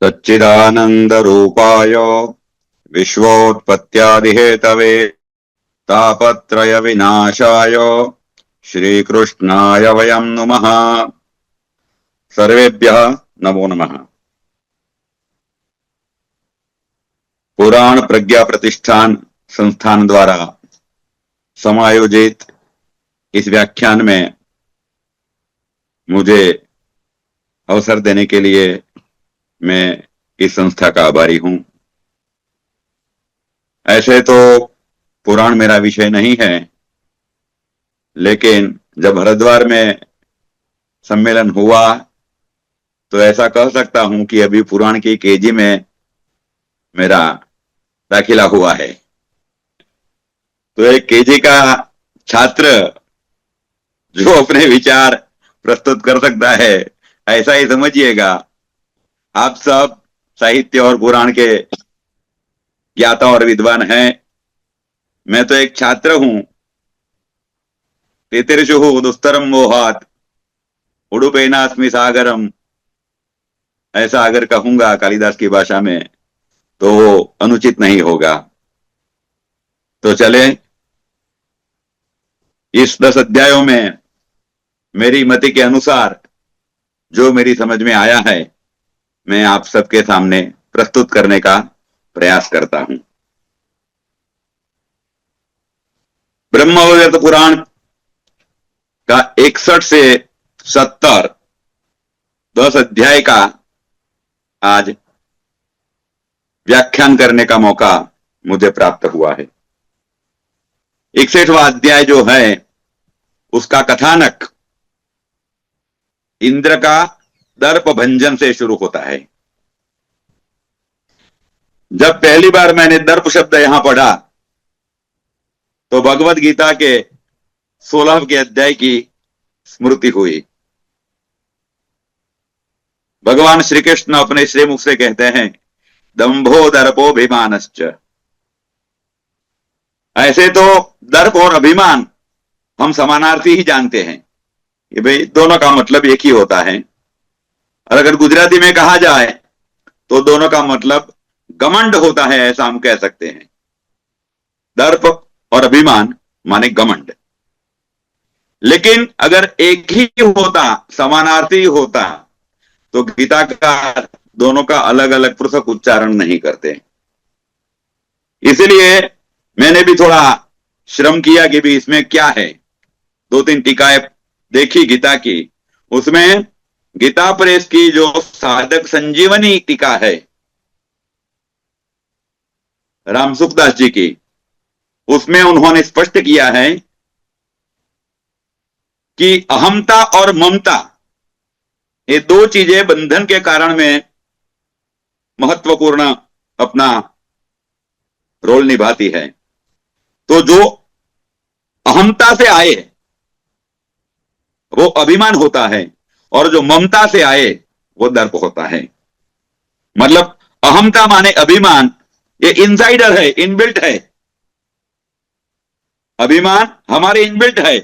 सच्चिदानन्दरूपाय विश्वोत्पत्त्यादिहेतवे तापत्रयविनाशाय श्रीकृष्णाय वयं नुमः। सर्वेभ्यः नमो नमः। पुराण प्रज्ञा प्रतिष्ठान संस्थान द्वारा समायोजित इस व्याख्यान में मुझे अवसर देने के लिए मैं इस संस्था का आभारी हूं। ऐसे तो पुराण मेरा विषय नहीं है, लेकिन जब हरिद्वार में सम्मेलन हुआ तो ऐसा कह सकता हूं कि अभी पुराण की केजी में मेरा दाखिला हुआ है। तो एक केजी का छात्र जो अपने विचार प्रस्तुत कर सकता है, ऐसा ही समझिएगा। आप सब साहित्य और पुराण के ज्ञाता और विद्वान हैं। मैं तो एक छात्र हूं। तेतिर्षुः दुस्तरम मोहात उडुपेनास्मि सागरम, ऐसा अगर कहूंगा कालिदास की भाषा में तो वो अनुचित नहीं होगा। तो चले, इस 10 अध्यायों में मेरी मति के अनुसार जो मेरी समझ में आया है, मैं आप सबके सामने प्रस्तुत करने का प्रयास करता हूं। ब्रह्मवैवर्त पुराण का 61 से 70 10 अध्याय का आज व्याख्यान करने का मौका मुझे प्राप्त हुआ है। 61वां अध्याय जो है उसका कथानक इंद्र का दर्प भंजन से शुरू होता है। जब पहली बार मैंने दर्प शब्द यहां पढ़ा तो भगवत गीता के 16वें अध्याय की स्मृति हुई। भगवान श्री कृष्ण अपने श्रीमुख से कहते हैं, दंभो दर्पोभिमानश्च। ऐसे तो दर्प और अभिमान हम समानार्थी ही जानते हैं कि भाई दोनों का मतलब एक ही होता है। और अगर गुजराती में कहा जाए तो दोनों का मतलब घमंड होता है, ऐसा हम कह सकते हैं। दर्प और अभिमान माने घमंड। लेकिन अगर एक ही होता, समानार्थी होता, तो गीताकार दोनों का अलग अलग पृथक उच्चारण नहीं करते। इसलिए मैंने भी थोड़ा श्रम किया कि भी इसमें क्या है। 2-3 टीकाएं देखी गीता की। उसमें गीता प्रेस की जो साधक संजीवनी टीका है राम सुखदास जी की, उसमें उन्होंने स्पष्ट किया है कि अहमता और ममता ये दो चीजें बंधन के कारण में महत्वपूर्ण अपना रोल निभाती है। तो जो अहमता से आए वो अभिमान होता है और जो ममता से आए वो दर्प होता है। मतलब अहमता माने अभिमान, ये इनसाइडर है, इनबिल्ट है। अभिमान हमारे इनबिल्ट है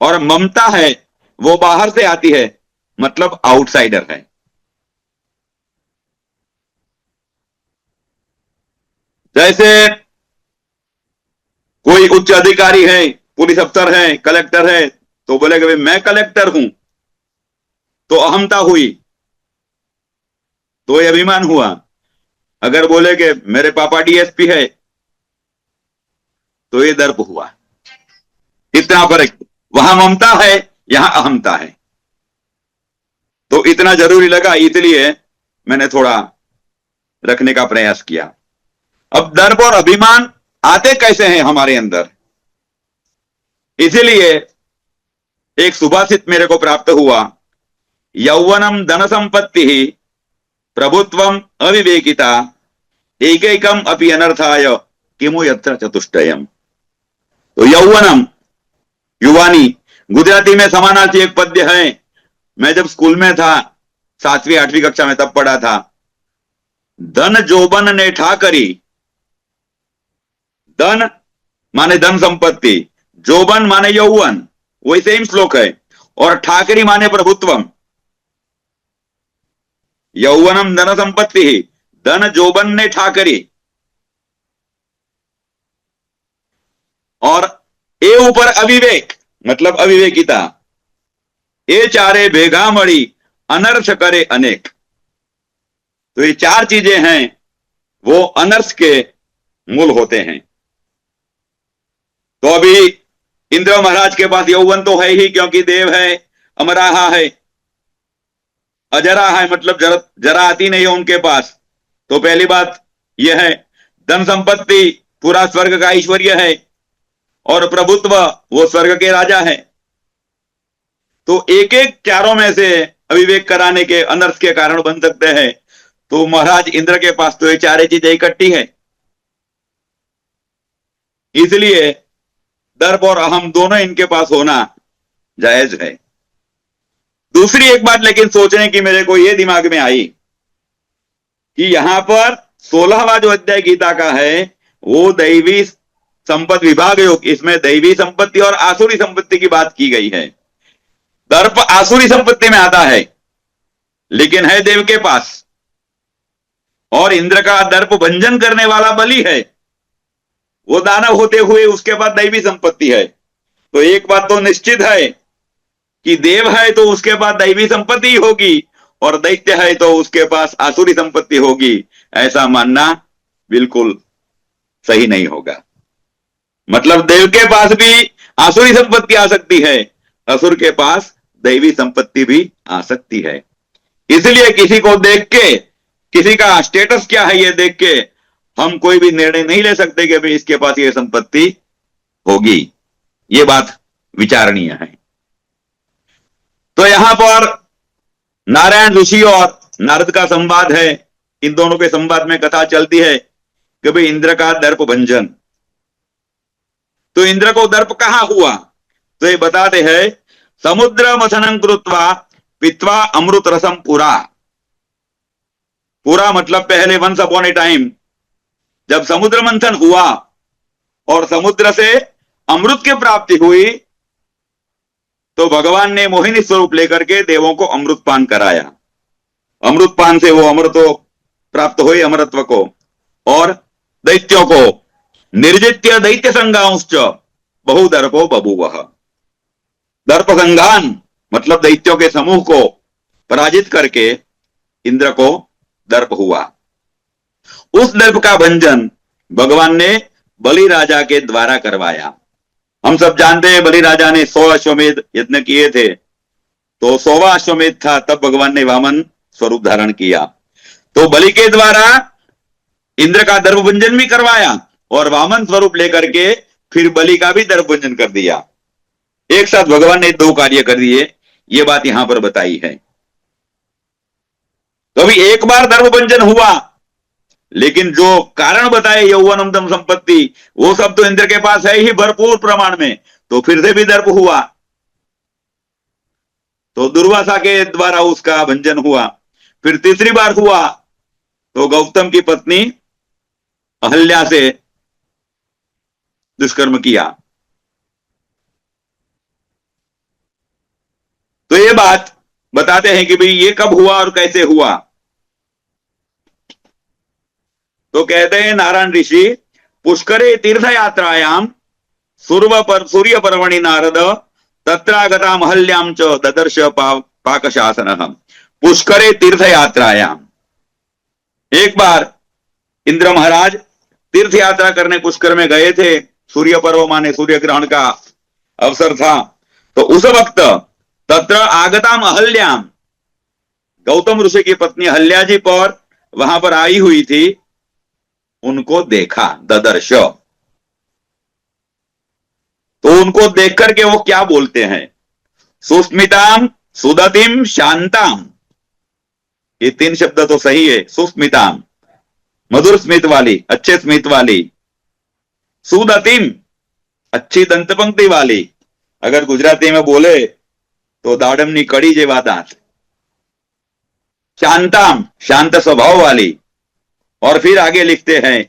और ममता है वो बाहर से आती है, मतलब आउटसाइडर है। जैसे कोई उच्च अधिकारी है, पुलिस अफसर है, कलेक्टर है, तो बोलेगा भाई मैं कलेक्टर हूं, तो अहमता हुई, तो ये अभिमान हुआ। अगर बोले कि मेरे पापा डीएसपी है, तो ये दर्प हुआ। इतना फर्क, वहां ममता है, यहां अहमता है। तो इतना जरूरी लगा, इसलिए मैंने थोड़ा रखने का प्रयास किया। अब दर्प और अभिमान आते कैसे हैं हमारे अंदर, इसीलिए एक सुभाषित मेरे को प्राप्त हुआ, यौवनम धन संपत्ति प्रभुत्वम अविवेकिता एकैकम अपि अनर्थाय किमु यत्र चतुष्टयम। तो यौवनम युवानी, गुजराती में समानार्थी एक पद्य है। मैं जब स्कूल में था 7वीं 8वीं कक्षा में तब पढ़ा था, धन जोबन ने ठाकरी। धन माने धन संपत्ति, जोबन माने यौवन, वही सेम श्लोक है। और ठाकरी माने प्रभुत्वम। यौवनम धन संपत्ति ही, धन जोबन ने ठाकरी, और ए ऊपर अविवेक मतलब अविवेकिता, ए चारे भेगा मड़ी अनर्थ करे अनेक। तो ये चार चीजें हैं वो अनर्थ के मूल होते हैं। तो अभी इंद्र महाराज के पास यौवन तो है ही, क्योंकि देव है, अमराहा है, अजरा है, मतलब जरा आती नहीं है उनके पास। तो पहली बात यह है, धन संपत्ति पूरा स्वर्ग का ऐश्वर्य है, और प्रभुत्व वो स्वर्ग के राजा है। तो एक एक चारों में से अविवेक कराने के अनर्थ के कारण बन सकते हैं। तो महाराज इंद्र के पास तो ये चारे चीजें इकट्ठी है, इसलिए दर्प और अहम दोनों इनके पास होना जायज है। दूसरी एक बात लेकिन सोचने की मेरे को ये दिमाग में आई कि यहां पर 16वां जो अध्याय गीता का है वो दैवी संपत्ति विभाग योग, इसमें दैवी संपत्ति और आसुरी संपत्ति की बात की गई है। दर्प आसुरी संपत्ति में आता है लेकिन है देव के पास, और इंद्र का दर्प भंजन करने वाला बलि है, वो दानव होते हुए उसके पास दैवी संपत्ति है। तो एक बात तो निश्चित है कि देव है तो उसके पास दैवी संपत्ति होगी, और दैत्य है तो उसके पास आसुरी संपत्ति होगी। ऐसा मानना बिल्कुल सही नहीं होगा। मतलब देव के पास भी आसुरी संपत्ति आ सकती है, असुर के पास दैवी संपत्ति भी आ सकती है। इसलिए किसी को देख के, किसी का स्टेटस क्या है ये देख के हम कोई भी निर्णय नहीं ले सकते कि भाई इसके पास ये संपत्ति होगी। ये बात विचारणीय है। तो यहां पर नारायण ऋषि और नारद का संवाद है। इन दोनों के संवाद में कथा चलती है कि भाई इंद्र का दर्प भंजन। तो इंद्र को दर्प कहां हुआ? तो ये बताते हैं, समुद्र मथनं कृत्वा पित्वा अमृत रसम पूरा। पूरा मतलब पहले वंस अपॉन ए टाइम जब समुद्र मंथन हुआ और समुद्र से अमृत की प्राप्ति हुई, तो भगवान ने मोहिनी स्वरूप लेकर के देवों को अमृत पान कराया। अमृत पान से वो अमृत प्राप्त हुई, अमरत्व को, और दैत्यों को निर्जित्य दैत्य संगांश्च बहुदर्पो बभूवः। दर्प संगान मतलब दैत्यों के समूह को पराजित करके इंद्र को दर्प हुआ। उस दर्प का भंजन भगवान ने बलि राजा के द्वारा करवाया। हम सब जानते हैं बलि राजा ने 100 अश्वमेध यज्ञ किए थे, तो 100वां अश्वमेध था तब भगवान ने वामन स्वरूप धारण किया। तो बलि के द्वारा इंद्र का दर्प भंजन भी करवाया और वामन स्वरूप लेकर के फिर बलि का भी दर्प भंजन कर दिया। एक साथ भगवान ने 2 कार्य कर दिए, ये बात यहां पर बताई है। तो अभी एक बार दर्प भंजन हुआ, लेकिन जो कारण बताए यौवनम धन संपत्ति वो सब तो इंद्र के पास है ही भरपूर प्रमाण में, तो फिर से भी दर्प हुआ। तो दुर्वासा के द्वारा उसका भंजन हुआ। फिर तीसरी बार हुआ तो गौतम की पत्नी अहल्या से दुष्कर्म किया। तो ये बात बताते हैं कि भाई ये कब हुआ और कैसे हुआ। तो कहते हैं नारायण ऋषि, पुष्करे तीर्थ यात्रायाम सूर्य पर्वणि नारद तत्रागता महल्याम च ददर्श पाकशासनः। पुष्करे तीर्थ यात्रायाम, एक बार इंद्र महाराज तीर्थ यात्रा करने पुष्कर में गए थे। सूर्य पर्व माने सूर्य ग्रहण का अवसर था। तो उस वक्त तत्र आगताम अहल्याम, गौतम ऋषि की पत्नी अहल्या जी पर वहां पर आई हुई थी, उनको देखा, ददर्श। तो उनको देख करके वो क्या बोलते हैं, सुस्मिताम सुदतिम शांताम। ये 3 शब्द तो सही है। सुस्मिताम मधुर स्मित वाली, अच्छे स्मित वाली, सुदतिम अच्छी दंत पंक्ति वाली, अगर गुजराती में बोले तो दाड़मनी कड़ी जेवा दांत, शांताम शांत स्वभाव वाली, और फिर आगे लिखते हैं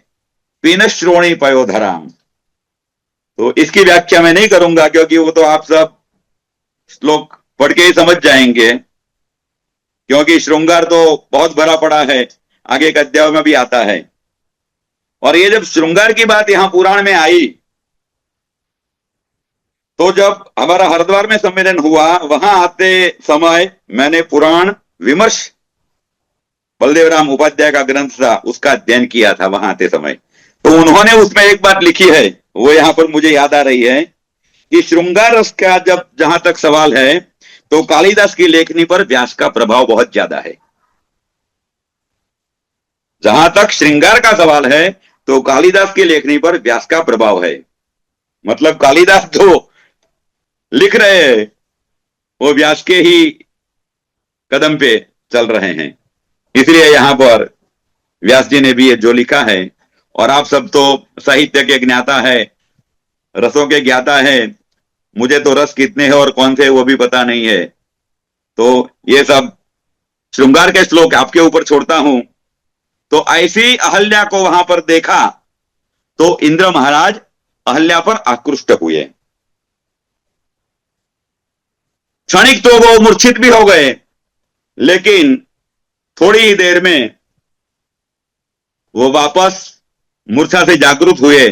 पीनश्रोणी पयोधराम। तो इसकी व्याख्या मैं नहीं करूंगा क्योंकि वो तो आप सब श्लोक पढ़ के ही समझ जाएंगे क्योंकि श्रृंगार तो बहुत भरा पड़ा है, आगे के अध्याय में भी आता है। और ये जब श्रृंगार की बात यहां पुराण में आई, तो जब हमारा हरिद्वार में सम्मेलन हुआ, वहां आते समय मैंने पुराण विमर्श बलदेव राम उपाध्याय का ग्रंथ था, उसका अध्ययन किया था वहां आते समय। तो उन्होंने उसमें एक बात लिखी है, वो यहां पर मुझे याद आ रही है कि श्रृंगार रस का जब जहां तक सवाल है, तो कालिदास की लेखनी पर व्यास का प्रभाव बहुत ज्यादा है। जहां तक श्रृंगार का सवाल है, तो कालिदास की लेखनी पर व्यास का प्रभाव है। मतलब कालिदास जो लिख रहे हैं, वो व्यास के ही कदम पे चल रहे हैं। इसलिए यहां पर व्यास जी ने भी ये जो लिखा है, और आप सब तो साहित्य के ज्ञाता है, रसों के ज्ञाता है, मुझे तो रस कितने हैं और कौन से वो भी पता नहीं है। तो ये सब श्रृंगार के श्लोक आपके ऊपर छोड़ता हूं। तो ऐसी अहल्या को वहां पर देखा, तो इंद्र महाराज अहल्या पर आकृष्ट हुए। क्षणिक तो वो मूर्छित भी हो गए, लेकिन थोड़ी ही देर में वो वापस मूर्छा से जागरूक हुए।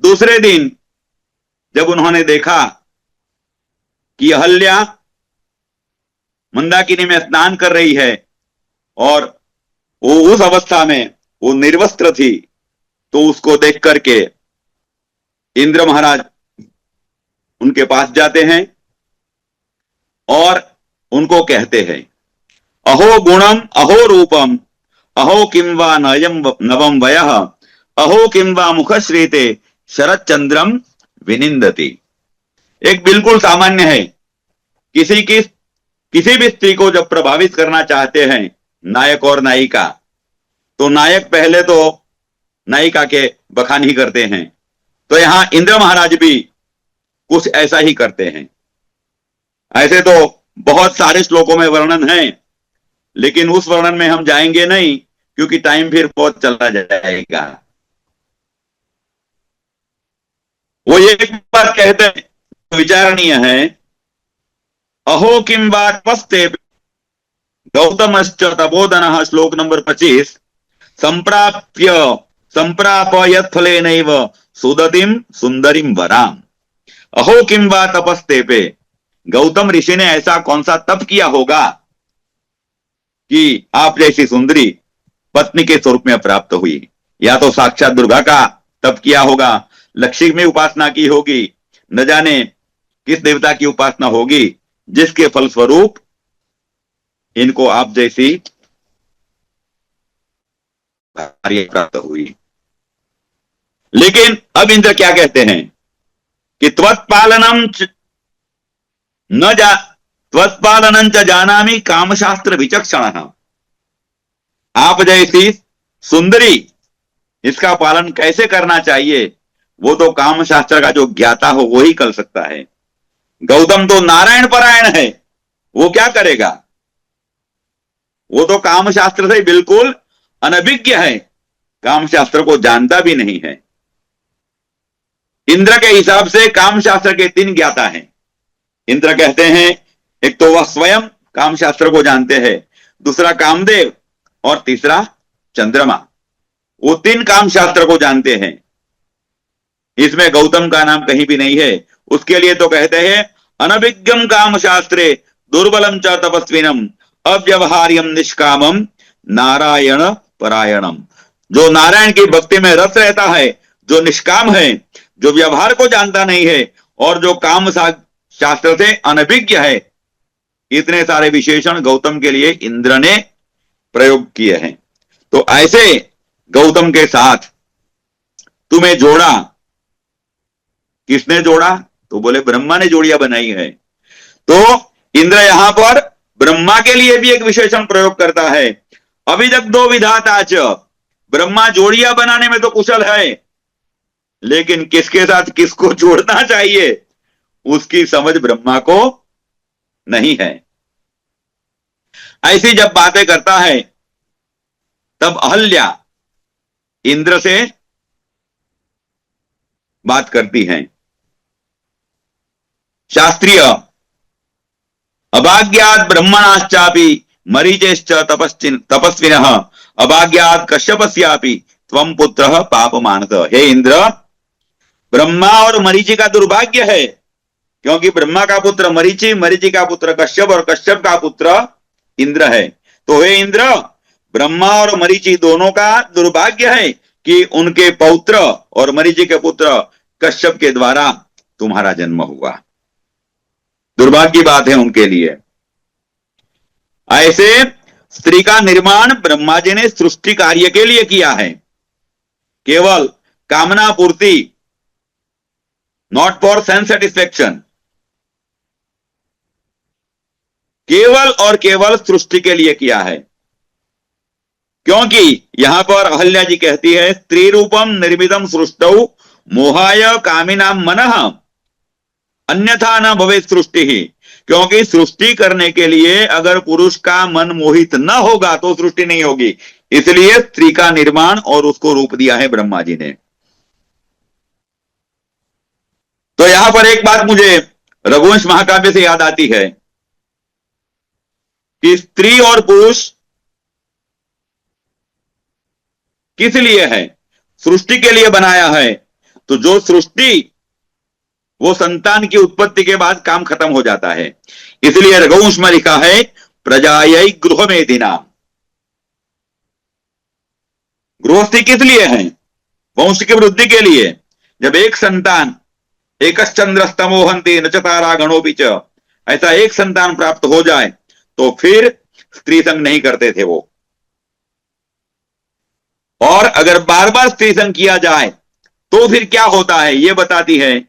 दूसरे दिन जब उन्होंने देखा कि अहल्या मंदाकिनी में स्नान कर रही है और वो उस अवस्था में वो निर्वस्त्र थी, तो उसको देख करके इंद्र महाराज उनके पास जाते हैं और उनको कहते हैं, अहो गुणम अहो रूपम अहो किं वा नयम नवम वयः अहो किं वा मुखश्रीते शरद चंद्रम विनिंदति। एक बिल्कुल सामान्य है, किसी भी स्त्री को जब प्रभावित करना चाहते हैं नायक और नायिका, तो नायक पहले तो नायिका के बखान ही करते हैं। तो यहां इंद्र महाराज भी कुछ ऐसा ही करते हैं। ऐसे तो बहुत सारे श्लोकों में वर्णन है, लेकिन उस वर्णन में हम जाएंगे नहीं, क्योंकि टाइम फिर बहुत चला जाएगा। वो एक बात कहते हैं तो विचारणीय है, अहो किम बात पस्ते गौतमश्च तपोधनः, श्लोक नंबर 25, संप्राप्य संप्रापयत्फले नैव सुदतिम सुंदरीम वराम। अहो किम वा तपस्ते पे, गौतम ऋषि ने ऐसा कौन सा तप किया होगा कि आप जैसी सुंदरी पत्नी के स्वरूप में प्राप्त हुई। या तो साक्षात दुर्गा का तप किया होगा, लक्ष्मी उपासना की होगी, न जाने किस देवता की उपासना होगी, जिसके फलस्वरूप इनको आप जैसी भार्या प्राप्त हुई। लेकिन अब इंद्र क्या कहते हैं कि त्वत्पालनम न जा त्वत्पालनं च जानामि कामशास्त्र विचक्षणः। आप जैसी सुंदरी, इसका पालन कैसे करना चाहिए, वो तो कामशास्त्र का जो ज्ञाता हो वो ही कर सकता है। गौतम तो नारायण परायण है, वो क्या करेगा? वो तो कामशास्त्र से बिल्कुल अनभिज्ञ है, कामशास्त्र को जानता भी नहीं है। इंद्र के हिसाब से कामशास्त्र के 3 ज्ञाता हैं। इंद्र कहते हैं, एक तो वह स्वयं कामशास्त्र को जानते हैं, दूसरा कामदेव, और तीसरा चंद्रमा। वो 3 कामशास्त्र को जानते हैं। इसमें गौतम का नाम कहीं भी नहीं है। उसके लिए तो कहते हैं, अनभिज्ञम कामशास्त्रे दुर्बलम च तपस्विनम अव्यवहार्यम निष्कामम नारायण परायणम। जो नारायण की भक्ति में रस रहता है, जो निष्काम है, जो व्यवहार को जानता नहीं है, और जो काम शास्त्र से अनभिज्ञ है, इतने सारे विशेषण गौतम के लिए इंद्र ने प्रयोग किए हैं। तो ऐसे गौतम के साथ तुम्हें जोड़ा, किसने जोड़ा? तो बोले ब्रह्मा ने जोड़ियां बनाई है। तो इंद्र यहां पर ब्रह्मा के लिए भी एक विशेषण प्रयोग करता है, अभिदग्धो विधाता च। ब्रह्मा जोड़ियां बनाने में तो कुशल है, लेकिन किसके साथ किसको जोड़ना चाहिए उसकी समझ ब्रह्मा को नहीं है। ऐसी जब बातें करता है, तब अहल्या इंद्र से बात करती हैं। शास्त्रीय अभाग्यात ब्रह्मणाश्चापि मरीचेश्च तपस्विनः अभाग्यात कश्यपस्यापि त्वं पुत्रः पापमानस। हे इंद्र, ब्रह्मा और मरीचि का दुर्भाग्य है, क्योंकि ब्रह्मा का पुत्र मरीचि, मरीचि का पुत्र कश्यप और कश्यप का पुत्र इंद्र है। तो हे इंद्र, ब्रह्मा और मरीचि दोनों का दुर्भाग्य है कि उनके पौत्र और मरीचि के पुत्र कश्यप के द्वारा तुम्हारा जन्म हुआ। दुर्भाग्य की बात है उनके लिए। ऐसे स्त्री का निर्माण ब्रह्मा जी ने सृष्टि कार्य के लिए किया है, केवल कामना पूर्ति, नॉट फॉर सेंस सेटिस्फेक्शन, केवल और केवल सृष्टि के लिए किया है। क्योंकि यहां पर अहल्या जी कहती है, स्त्री रूपम निर्मितम सृष्टौ मोहाय कामिनाम मनः अन्यथा न भवे सृष्टि ही। क्योंकि सृष्टि करने के लिए अगर पुरुष का मन मोहित न होगा तो सृष्टि नहीं होगी, इसलिए स्त्री का निर्माण और उसको रूप दिया है ब्रह्मा जी ने। तो यहां पर एक बात मुझे रघुवंश महाकाव्य से याद आती है कि स्त्री और पुरुष किस लिए है? सृष्टि के लिए बनाया है। तो जो सृष्टि, वो संतान की उत्पत्ति के बाद काम खत्म हो जाता है। इसलिए रघुवंश में लिखा है, प्रजायै गृह में दिना। गृहस्थी किस लिए है? वंश की वृद्धि के लिए। जब एक संतान, एकश्चंद्रस्तमोहन्ति न च तारा गणोपि च, ऐसा एक संतान प्राप्त हो जाए तो फिर स्त्री संग नहीं करते थे वो। और अगर बार बार स्त्री संग किया जाए तो फिर क्या होता है, ये बताती है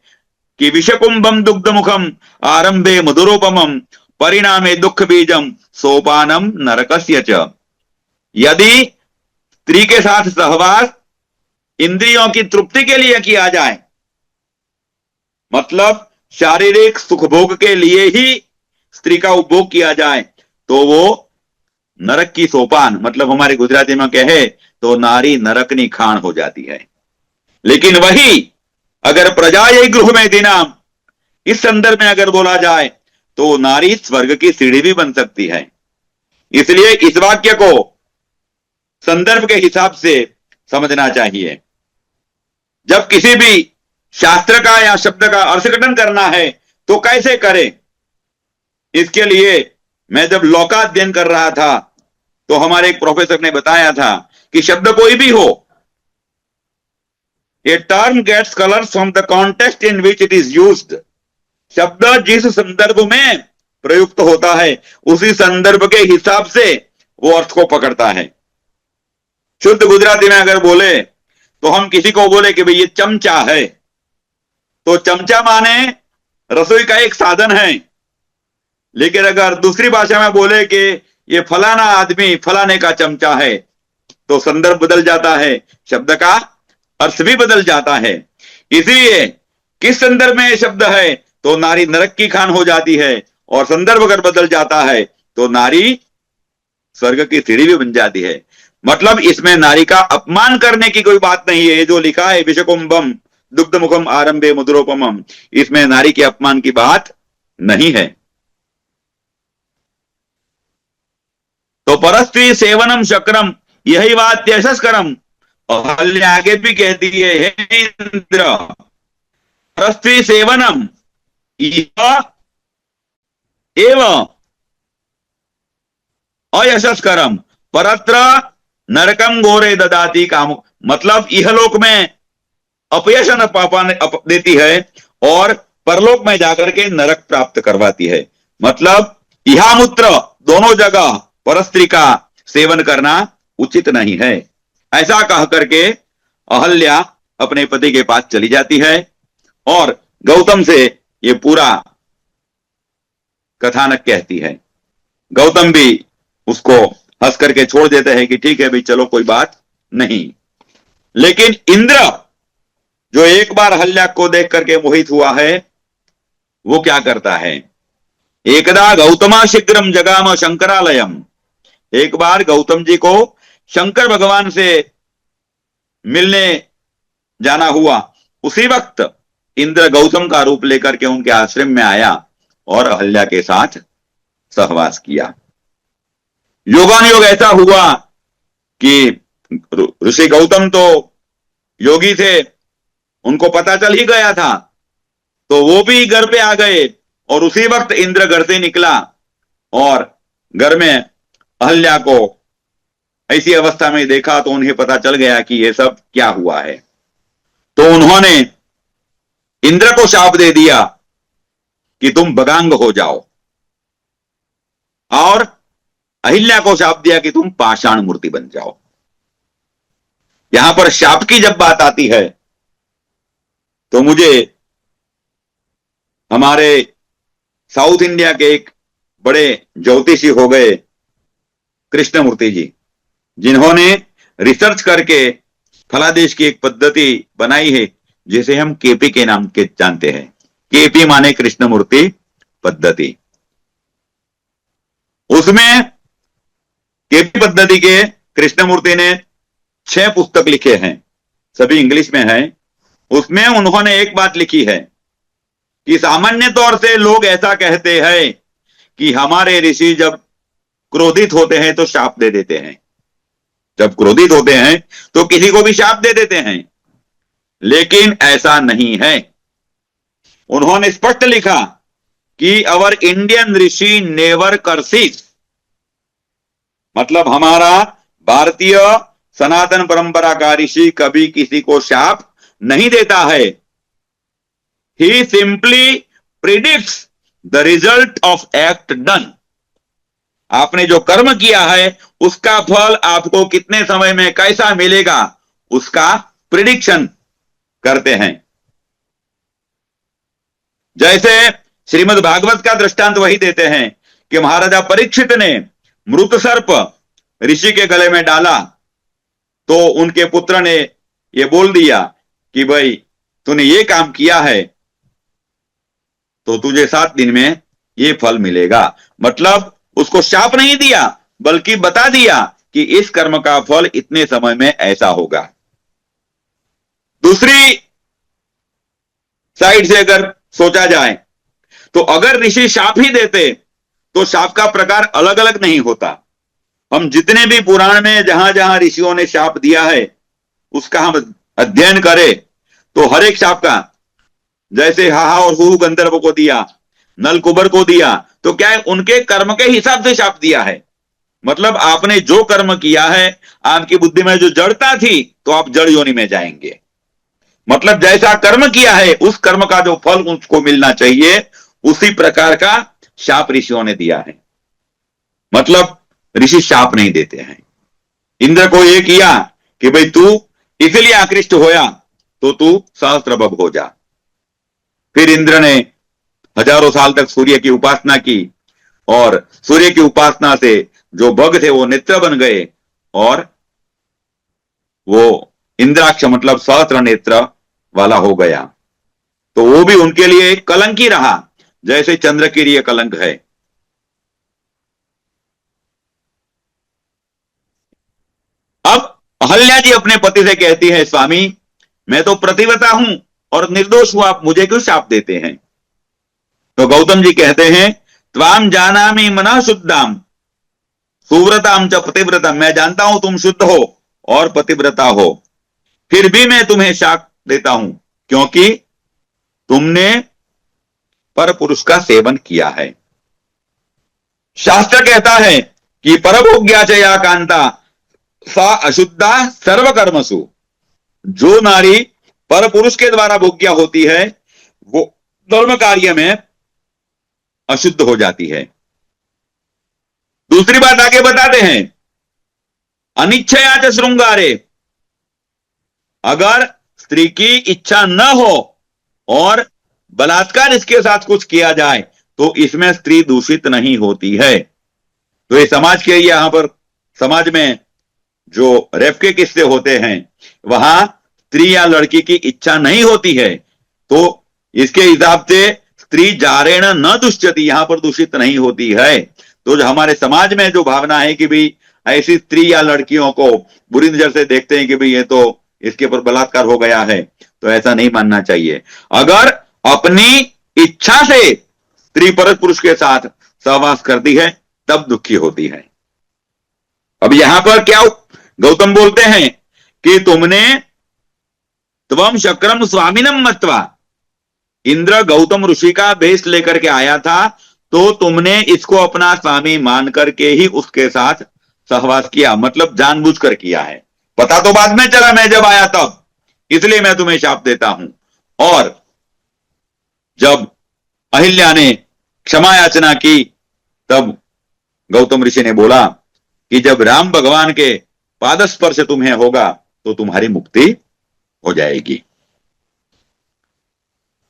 कि विषकुंभम दुग्ध मुखम आरंभे मधुरोपमम परिणामे दुख बीजम सोपानम नरकस्य च। यदि स्त्री के साथ सहवास इंद्रियों की तृप्ति के लिए किया जाए, मतलब शारीरिक सुख भोग के लिए ही स्त्री का उपभोग किया जाए, तो वो नरक की सोपान, मतलब हमारे गुजराती में कहे तो नारी नरकनी खान हो जाती है। लेकिन वही अगर प्रजा ये गृह में दिनाम, इस संदर्भ में अगर बोला जाए तो नारी स्वर्ग की सीढ़ी भी बन सकती है। इसलिए इस वाक्य को संदर्भ के हिसाब से समझना चाहिए। जब किसी भी शास्त्र का या शब्द का अर्थघटन करना है तो कैसे करें, इसके लिए मैं जब लोकाध्ययन कर रहा था तो हमारे एक प्रोफेसर ने बताया था कि शब्द कोई भी हो, a term gets colour from the context in which it is used. शब्द जिस संदर्भ में प्रयुक्त होता है उसी संदर्भ के हिसाब से वो अर्थ को पकड़ता है। शुद्ध गुजराती में अगर बोले तो हम किसी को बोले कि भाई ये चमचा है, तो चमचा माने रसोई का एक साधन है। लेकिन अगर दूसरी भाषा में बोले कि ये फलाना आदमी फलाने का चमचा है, तो संदर्भ बदल जाता है, शब्द का अर्थ भी बदल जाता है। इसलिए किस संदर्भ में ये शब्द है तो नारी नरक की खान हो जाती है, और संदर्भ अगर बदल जाता है तो नारी स्वर्ग की सीढ़ी भी बन जाती है। मतलब इसमें नारी का अपमान करने की कोई बात नहीं है। ये जो लिखा है विषकुंभम दुग्ध मुखम आरंभे मधुरोपमम, इसमें नारी के अपमान की बात नहीं है। तो परस्त्री सेवनम शक्रम यही बात यशस्करम। अहल्या आगे भी कहती है, हे इंद्र, परस्त्री सेवनम एवं अयशस्करम परत्र नरकम घोरे ददाती काम। मतलब इहलोक में अपयश देती है और परलोक में जाकर के नरक प्राप्त करवाती है। मतलब इहामूत्र दोनों जगह परस्त्री का सेवन करना उचित नहीं है। ऐसा कह करके अहल्या अपने पति के पास चली जाती है और गौतम से ये पूरा कथानक कहती है। गौतम भी उसको हंस करके छोड़ देते हैं कि ठीक है भाई, चलो कोई बात नहीं। लेकिन इंद्र जो एक बार अहल्या को देख करके मोहित हुआ है, वो क्या करता है, एकदा गौतमा शीघ्रम जगाम शंकरालयम। एक बार गौतम जी को शंकर भगवान से मिलने जाना हुआ। उसी वक्त इंद्र गौतम का रूप लेकर के उनके आश्रम में आया और अहल्या के साथ सहवास किया। योगानुयोग ऐसा हुआ कि ऋषि गौतम तो योगी थे, उनको पता चल ही गया था, तो वो भी घर पे आ गए और उसी वक्त इंद्र घर से निकला और घर में अहल्या को ऐसी अवस्था में देखा तो उन्हें पता चल गया कि ये सब क्या हुआ है। तो उन्होंने इंद्र को शाप दे दिया कि तुम बगांग हो जाओ, और अहिल्या को शाप दिया कि तुम पाषाण मूर्ति बन जाओ। यहां पर शाप की जब बात आती है तो मुझे हमारे साउथ इंडिया के एक बड़े ज्योतिषी हो गए कृष्णमूर्ति जी, जिन्होंने रिसर्च करके फलादेश की एक पद्धति बनाई है जिसे हम केपी के नाम के जानते हैं। केपी माने कृष्णमूर्ति पद्धति। उसमें केपी पद्धति के कृष्णमूर्ति ने 6 पुस्तक लिखे हैं, सभी इंग्लिश में हैं। उसमें उन्होंने एक बात लिखी है कि सामान्य तौर से लोग ऐसा कहते हैं कि हमारे ऋषि जब क्रोधित होते हैं तो शाप दे देते हैं, जब क्रोधित होते हैं तो किसी को भी शाप दे देते हैं, लेकिन ऐसा नहीं है। उन्होंने स्पष्ट लिखा कि our Indian Rishi never curses, मतलब हमारा भारतीय सनातन परंपरा का ऋषि कभी किसी को शाप नहीं देता है। He simply predicts the result of act done. आपने जो कर्म किया है उसका फल आपको कितने समय में कैसा मिलेगा उसका प्रिडिक्शन करते हैं। जैसे श्रीमद् भागवत का दृष्टांत वही देते हैं कि महाराजा परीक्षित ने मृत सर्प ऋषि के गले में डाला तो उनके पुत्र ने यह बोल दिया कि भाई तूने ये काम किया है तो तुझे 7 दिन में ये फल मिलेगा। मतलब उसको शाप नहीं दिया बल्कि बता दिया कि इस कर्म का फल इतने समय में ऐसा होगा। दूसरी साइड से अगर सोचा जाए तो अगर ऋषि शाप ही देते तो शाप का प्रकार अलग अलग नहीं होता। हम जितने भी पुराण में जहां जहां ऋषियों ने शाप दिया है उसका हम अध्ययन करें तो हर एक शाप का, जैसे हाहा और हु गंधर्व को दिया, नल कुबर को दिया, तो क्या है उनके कर्म के हिसाब से शाप दिया है। मतलब आपने जो कर्म किया है, आपकी बुद्धि में जो जड़ता थी तो आप जड़ योनि में जाएंगे। मतलब जैसा कर्म किया है उस कर्म का जो फल उसको मिलना चाहिए उसी प्रकार का शाप ऋषियों ने दिया है। मतलब ऋषि शाप नहीं देते हैं। इंद्र को यह किया कि भाई तू इसलिए आकृष्ट होया तो तू सहस्त्रभग हो जा। फिर इंद्र ने हजारों साल तक सूर्य की उपासना की और सूर्य की उपासना से जो भग थे वो नेत्र बन गए और वो इंद्राक्ष मतलब सहस्त्र नेत्र वाला हो गया। तो वो भी उनके लिए एक कलंक ही रहा, जैसे चंद्र के लिए कलंक है। अब अहल्या जी अपने पति से कहती है, स्वामी मैं तो प्रतिव्रता हूं और निर्दोष हूं, आप मुझे क्यों शाप देते हैं। तो गौतम जी कहते हैं, त्वाम जानामि मनः शुद्धाम सुव्रताम च पतिव्रता, मैं जानता हूं तुम शुद्ध हो और पतिव्रता हो, फिर भी मैं तुम्हें शाप देता हूं क्योंकि तुमने पर पुरुष का सेवन किया है। शास्त्र कहता है कि परभोग्या च या कांता सा अशुद्धा सर्वकर्मसु, जो नारी पर पुरुष के द्वारा भोग्या होती है वो धर्म कार्य में अशुद्ध हो जाती है। दूसरी बात आगे बताते हैं, अनिच्छया च श्रृंगारे, अगर स्त्री की इच्छा न हो और बलात्कार इसके साथ कुछ किया जाए तो इसमें स्त्री दूषित नहीं होती है। तो ये समाज के यहां पर समाज में जो रेप के किस्से होते हैं वहां स्त्री या लड़की की इच्छा नहीं होती है तो इसके हिसाब से स्त्री जारेण न दुष्यति, यहां पर दूषित नहीं होती है। तो जो हमारे समाज में जो भावना है कि भाई ऐसी स्त्री या लड़कियों को बुरी नजर से देखते हैं कि भाई ये तो इसके ऊपर बलात्कार हो गया है, तो ऐसा नहीं मानना चाहिए। अगर अपनी इच्छा से स्त्री पर पुरुष के साथ सहवास करती है तब दुखी होती है। अब यहां पर क्या गौतम बोलते हैं कि तुमने त्वम शक्रम स्वामिनम मत्वा, इंद्र गौतम ऋषि का वेश लेकर के आया था, तो तुमने इसको अपना स्वामी मान करके ही उसके साथ सहवास किया, मतलब जानबूझकर किया है। पता तो बाद में चला मैं जब आया तब, इसलिए मैं तुम्हें शाप देता हूं। और जब अहिल्या ने क्षमा याचना की, तब गौतम ऋषि ने बोला कि जब राम भगवान के पादस्पर्श तुम्हें होगा तो तुम्हारी मुक्ति हो जाएगी।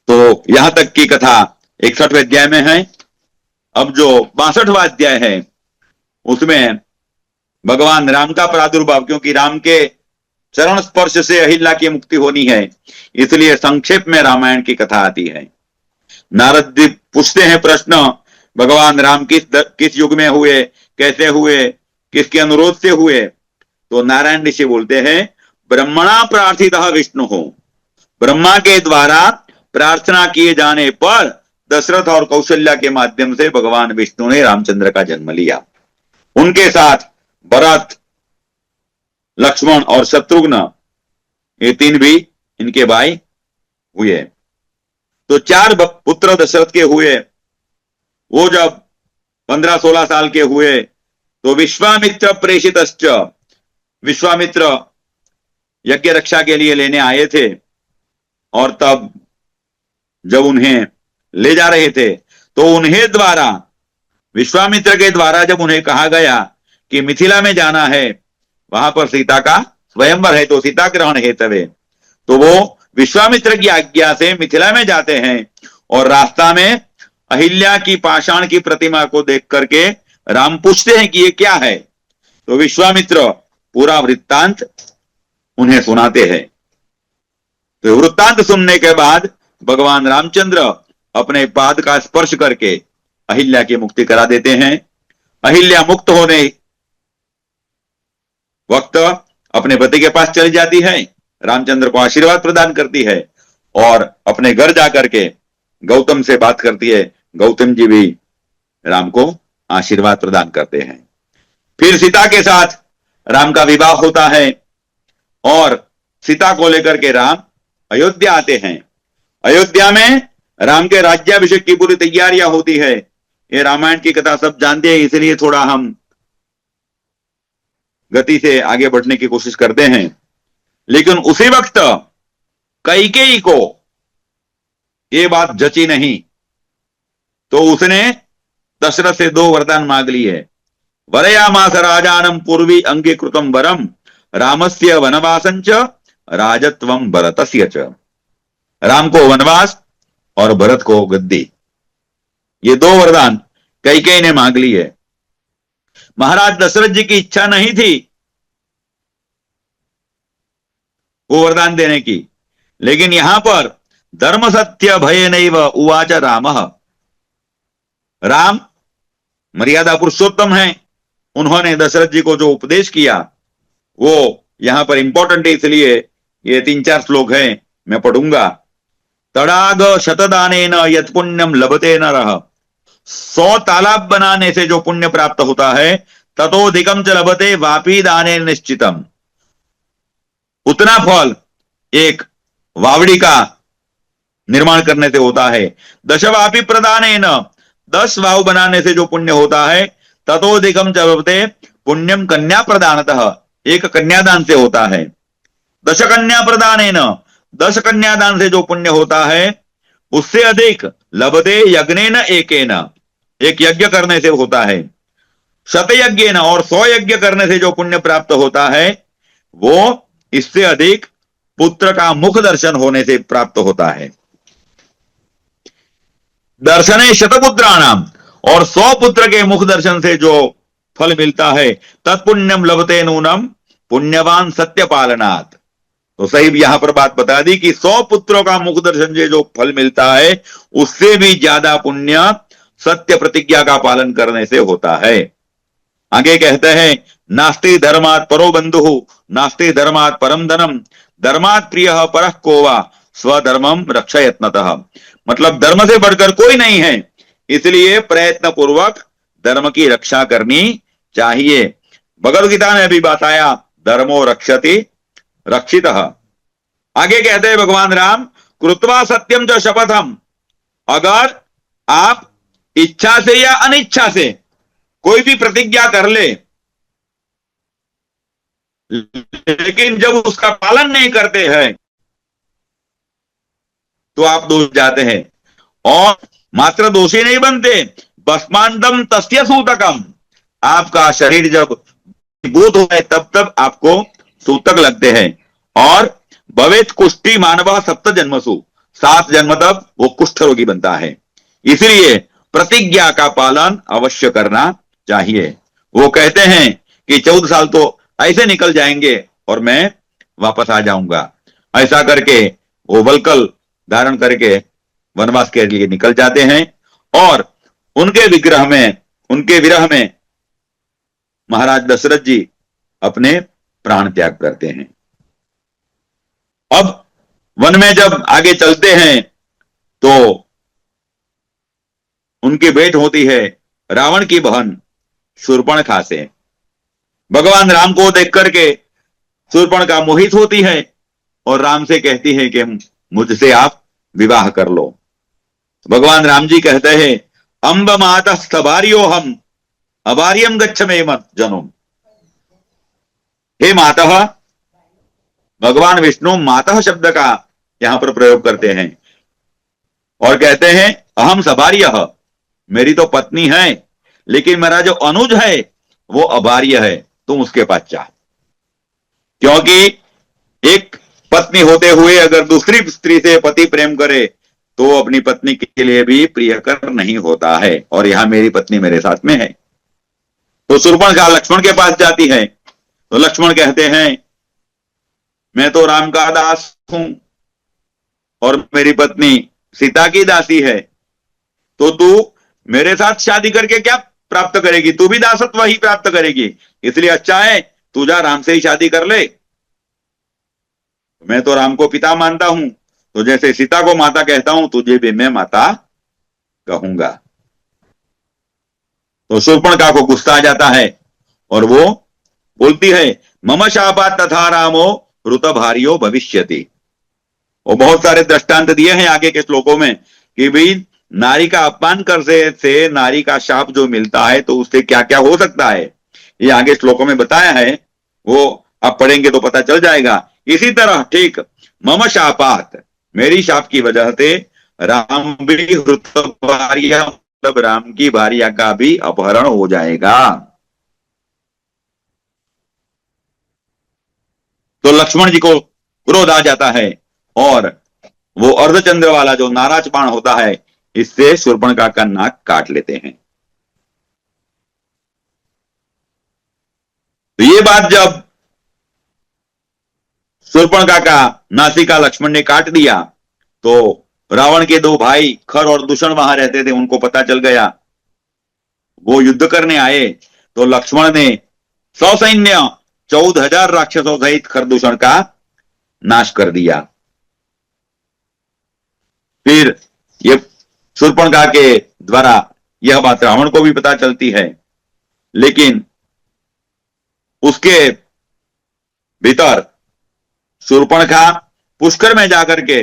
तो यहां तक की कथा 61वें अध्याय में है। अब जो 62वां अध्याय है उसमें भगवान राम का प्रादुर्भाव, क्योंकि राम के चरण स्पर्श से अहिल्या की मुक्ति होनी है, इसलिए संक्षेप में रामायण की कथा आती है। नारद जी पूछते हैं प्रश्न, भगवान राम किस युग में हुए, कैसे हुए, किसके अनुरोध से हुए? तो नारायण ऋषि बोलते हैं, ब्रह्मणा प्रार्थितः विष्णु हो, ब्रह्मा के द्वारा प्रार्थना किए जाने पर दशरथ और कौशल्या के माध्यम से भगवान विष्णु ने रामचंद्र का जन्म लिया। उनके साथ भरत, लक्ष्मण और शत्रुघ्न, ये तीन भी इनके भाई हुए। तो 4 पुत्र दशरथ के हुए। वो जब 15-16 साल के हुए तो विश्वामित्र प्रेषितश्च, विश्वामित्र यज्ञ रक्षा के लिए लेने आए थे, और तब जब उन्हें ले जा रहे थे तो उन्हें द्वारा, विश्वामित्र के द्वारा जब उन्हें कहा गया कि मिथिला में जाना है, वहां पर सीता का स्वयंवर है, तो सीता ग्रहण हेतवे, तो वो विश्वामित्र की आज्ञा से मिथिला में जाते हैं। और रास्ता में अहिल्या की पाषाण की प्रतिमा को देख करके राम पूछते हैं कि ये क्या है, तो विश्वामित्र पूरा वृत्तांत उन्हें सुनाते हैं। तो वृत्तांत सुनने के बाद भगवान रामचंद्र अपने पाद का स्पर्श करके अहिल्या की मुक्ति करा देते हैं। अहिल्या मुक्त होने वक्त अपने पति के पास चली जाती है, रामचंद्र को आशीर्वाद प्रदान करती है और अपने घर जाकर के गौतम से बात करती है। गौतम जी भी राम को आशीर्वाद प्रदान करते हैं। फिर सीता के साथ राम का विवाह होता है और सीता को लेकर के राम अयोध्या आते हैं। अयोध्या में राम के राज्याभिषेक की पूरी तैयारियां होती है। ये रामायण की कथा सब जानते हैं, इसलिए थोड़ा हम गति से आगे बढ़ने की कोशिश करते हैं। लेकिन उसी वक्त कैकेयी को ये बात जची नहीं, तो उसने दशरथ से 2 वरदान मांग लिए। वरयामास राजानम पूर्वी अंगीकृतम वरम रामस्य वनवासंच राजत्वम भरतस्य च, राम को वनवास और भरत को गद्दी, ये 2 वरदान कैकेयी ने मांग लिए। महाराज दशरथ जी की इच्छा नहीं थी वो वरदान देने की, लेकिन यहां पर धर्म सत्य भय नैव उवाच रामः, राम मर्यादा पुरुषोत्तम है, उन्होंने दशरथ जी को जो उपदेश किया वो यहां पर इंपॉर्टेंट है, इसलिए ये 3-4 श्लोक हैं, मैं पढ़ूंगा। तड़ाग शतदानेन यत् पुण्यम लभते नरः, 100 तालाब बनाने से जो पुण्य प्राप्त होता है, ततोधिकम च लभते वापी दाने निश्चितम, उतना फल एक वावड़ी का निर्माण करने से होता है। दशवापी प्रदानेन, 10 वाव बनाने से जो पुण्य होता है, ततोधिकम च लभते पुण्यम कन्या प्रदानतः, एक कन्यादान से होता है। 10 कन्या प्रदानेन, 10 कन्यादान से जो पुण्य होता है, उससे अधिक लभते यज्ञेन एकेन, एक यज्ञ करने से होता है। शतयज्ञेन, और 100 यज्ञ करने से जो पुण्य प्राप्त होता है, वो इससे अधिक पुत्र का मुख दर्शन होने से प्राप्त होता है। दर्शने शतपुत्राणाम, और 100 पुत्र के मुख दर्शन से जो फल मिलता है, तत्पुण्यम लभते नूनम पुण्यवान सत्य पालनात्, तो सही यहां पर बात बता दी कि 100 पुत्रों का मुख दर्शन से जो फल मिलता है, उससे भी ज्यादा पुण्य सत्य प्रतिज्ञा का पालन करने से होता है। आगे कहते हैं, नास्ति धर्मात् परो बंधु नास्ति धर्मात् परम धनम धर्मात् प्रियः परः को वा स्वधर्मम रक्षयत्नतः, मतलब धर्म से बढ़कर कोई नहीं है, इसलिए प्रयत्न पूर्वक धर्म की रक्षा करनी चाहिए। भगवद गीता में भी बताया, धर्मो रक्षति रक्षितः। आगे कहते हैं भगवान राम, कृत्वा सत्यम च शपथम, अगर आप इच्छा से या अनिच्छा से कोई भी प्रतिज्ञा कर ले, लेकिन जब उसका पालन नहीं करते हैं तो आप दोष जाते हैं। और मात्र दोषी नहीं बनते, भस्मांतम तस्य सूतकम, आपका शरीर जब भूत हो तब तब आपको सूतक लगते हैं। और भवेत कुष्ठी मानव सप्त जन्मसु, 7 जन्म तक वो कुष्ठ रोगी बनता है। इसलिए प्रतिज्ञा का पालन अवश्य करना चाहिए। वो कहते हैं कि 14 साल तो ऐसे निकल जाएंगे और मैं वापस आ जाऊंगा। ऐसा करके वो वल्कल धारण करके वनवास के लिए निकल जाते हैं और उनके विरह में महाराज दशरथ जी अपने प्राण त्याग करते हैं। अब वन में जब आगे चलते हैं तो उनकी भेंट होती है रावण की बहन शूर्पणखा से। भगवान राम को देख करके शूर्पणखा मोहित होती है और राम से कहती है कि मुझसे आप विवाह कर लो। भगवान राम जी कहते हैं, अम्ब माता स्थभार्यो हम अभार्यम गच्छमे मत जनोम। हे माता, भगवान विष्णु माता शब्द का यहां पर प्रयोग करते हैं और कहते हैं, अहम सभार्य, मेरी तो पत्नी है, लेकिन मेरा जो अनुज है वो अभार्य है, तुम उसके पास जा। क्योंकि एक पत्नी होते हुए अगर दूसरी स्त्री से पति प्रेम करे तो अपनी पत्नी के लिए भी प्रियकर नहीं होता है, और यहां मेरी पत्नी मेरे साथ में है। तो शूर्पणखा लक्ष्मण के पास जाती है तो लक्ष्मण कहते हैं, मैं तो राम का दास हूं और मेरी पत्नी सीता की दासी है, तो तू मेरे साथ शादी करके क्या प्राप्त करेगी? तू भी दासत्व ही प्राप्त करेगी। इसलिए अच्छा है तू जा राम से ही शादी कर ले। मैं तो राम को पिता मानता हूं, तो जैसे सीता को माता कहता हूं तुझे भी मैं माता कहूंगा। तो शूर्पणखा को गुस्सा आ जाता है और वो बोलती है, मम शापात तथा रामो ऋतभार्यो भविष्यति। वो बहुत सारे दृष्टांत दिए हैं आगे के श्लोकों में कि भाई नारी का अपमान करने से नारी का शाप जो मिलता है तो उससे क्या क्या हो सकता है, ये आगे श्लोकों में बताया है, वो आप पढ़ेंगे तो पता चल जाएगा। इसी तरह ठीक मम शापात, मेरी शाप की वजह से राम भी हृत भार्या, मतलब राम की भार्या का भी अपहरण हो जाएगा। तो लक्ष्मण जी को क्रोध आ जाता है और वो अर्धचंद्र वाला जो नाराज बाण होता है इससे शूर्पणखा का नाक काट लेते हैं। तो ये बात जब शूर्पणखा का नासिका लक्ष्मण ने काट दिया तो रावण के 2 भाई खर और दूषण वहां रहते थे, उनको पता चल गया। वो युद्ध करने आए तो लक्ष्मण ने ससैन्य 14,000 राक्षसों सहित खरदूषण का नाश कर दिया। फिर ये शूर्पणखा के द्वारा यह बात रावण को भी पता चलती है, लेकिन उसके भीतर शूर्पणखा पुष्कर में जाकर के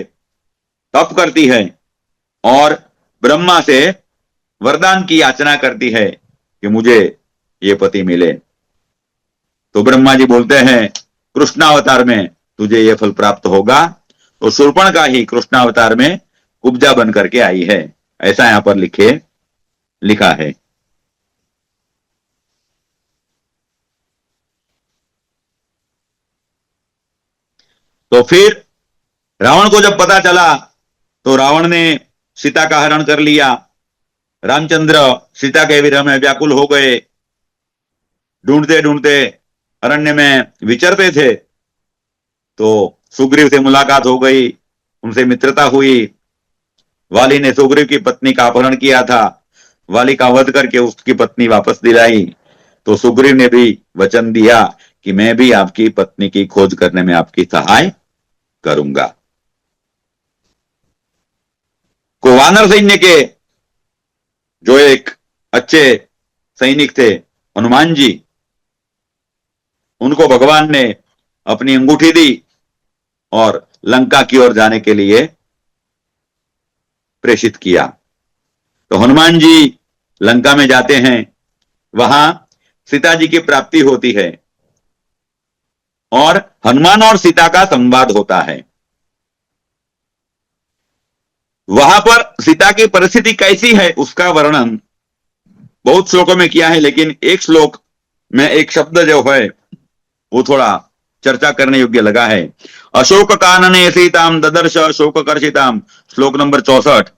तप करती है और ब्रह्मा से वरदान की याचना करती है कि मुझे ये पति मिले। तो ब्रह्मा जी बोलते हैं, कृष्णावतार में तुझे ये फल प्राप्त होगा। तो शूर्पणखा ही कृष्णावतार में कुब्जा बन करके आई है, ऐसा यहां पर लिखा है। तो फिर रावण को जब पता चला तो रावण ने सीता का हरण कर लिया। रामचंद्र सीता के विरह में व्याकुल हो गए, ढूंढते ढूंढते अरण्य में विचरते थे तो सुग्रीव से मुलाकात हो गई, उनसे मित्रता हुई। वाली ने सुग्रीव की पत्नी का अपहरण किया था, वाली का वध करके उसकी पत्नी वापस दिलाई। तो सुग्रीव ने भी वचन दिया कि मैं भी आपकी पत्नी की खोज करने में आपकी सहाय करूंगा। को वानर सैन्य के जो एक अच्छे सैनिक थे, हनुमान जी, उनको भगवान ने अपनी अंगूठी दी और लंका की ओर जाने के लिए प्रेषित किया। तो हनुमान जी लंका में जाते हैं, वहां सीता जी की प्राप्ति होती है और हनुमान और सीता का संवाद होता है। वहां पर सीता की परिस्थिति कैसी है उसका वर्णन बहुत श्लोकों में किया है, लेकिन एक श्लोक में एक शब्द जो है वो थोड़ा चर्चा करने योग्य लगा है। अशोक कानने सीताम ददर्श शोक कर्षिताम, श्लोक नंबर 64।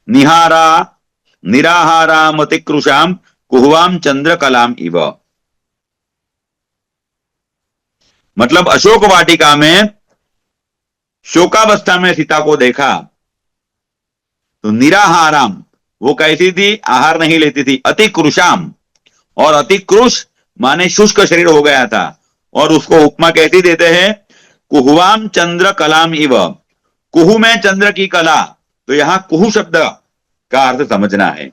निहारा निराहारा मतिकृशाम कुहवाम चंद्र कलाम इव। मतलब अशोक वाटिका में शोकावस्था में सीता को देखा तो निराहाराम, वो कैसी थी, आहार नहीं लेती थी। अति कृशाम, और अति कृश माने शुष्क शरीर हो गया था, और उसको उपमा कैसी देते हैं, कुहुवाम चंद्र कलाम इव। कुहू में चंद्र की कला, तो यहां कुहू शब्द का अर्थ समझना है।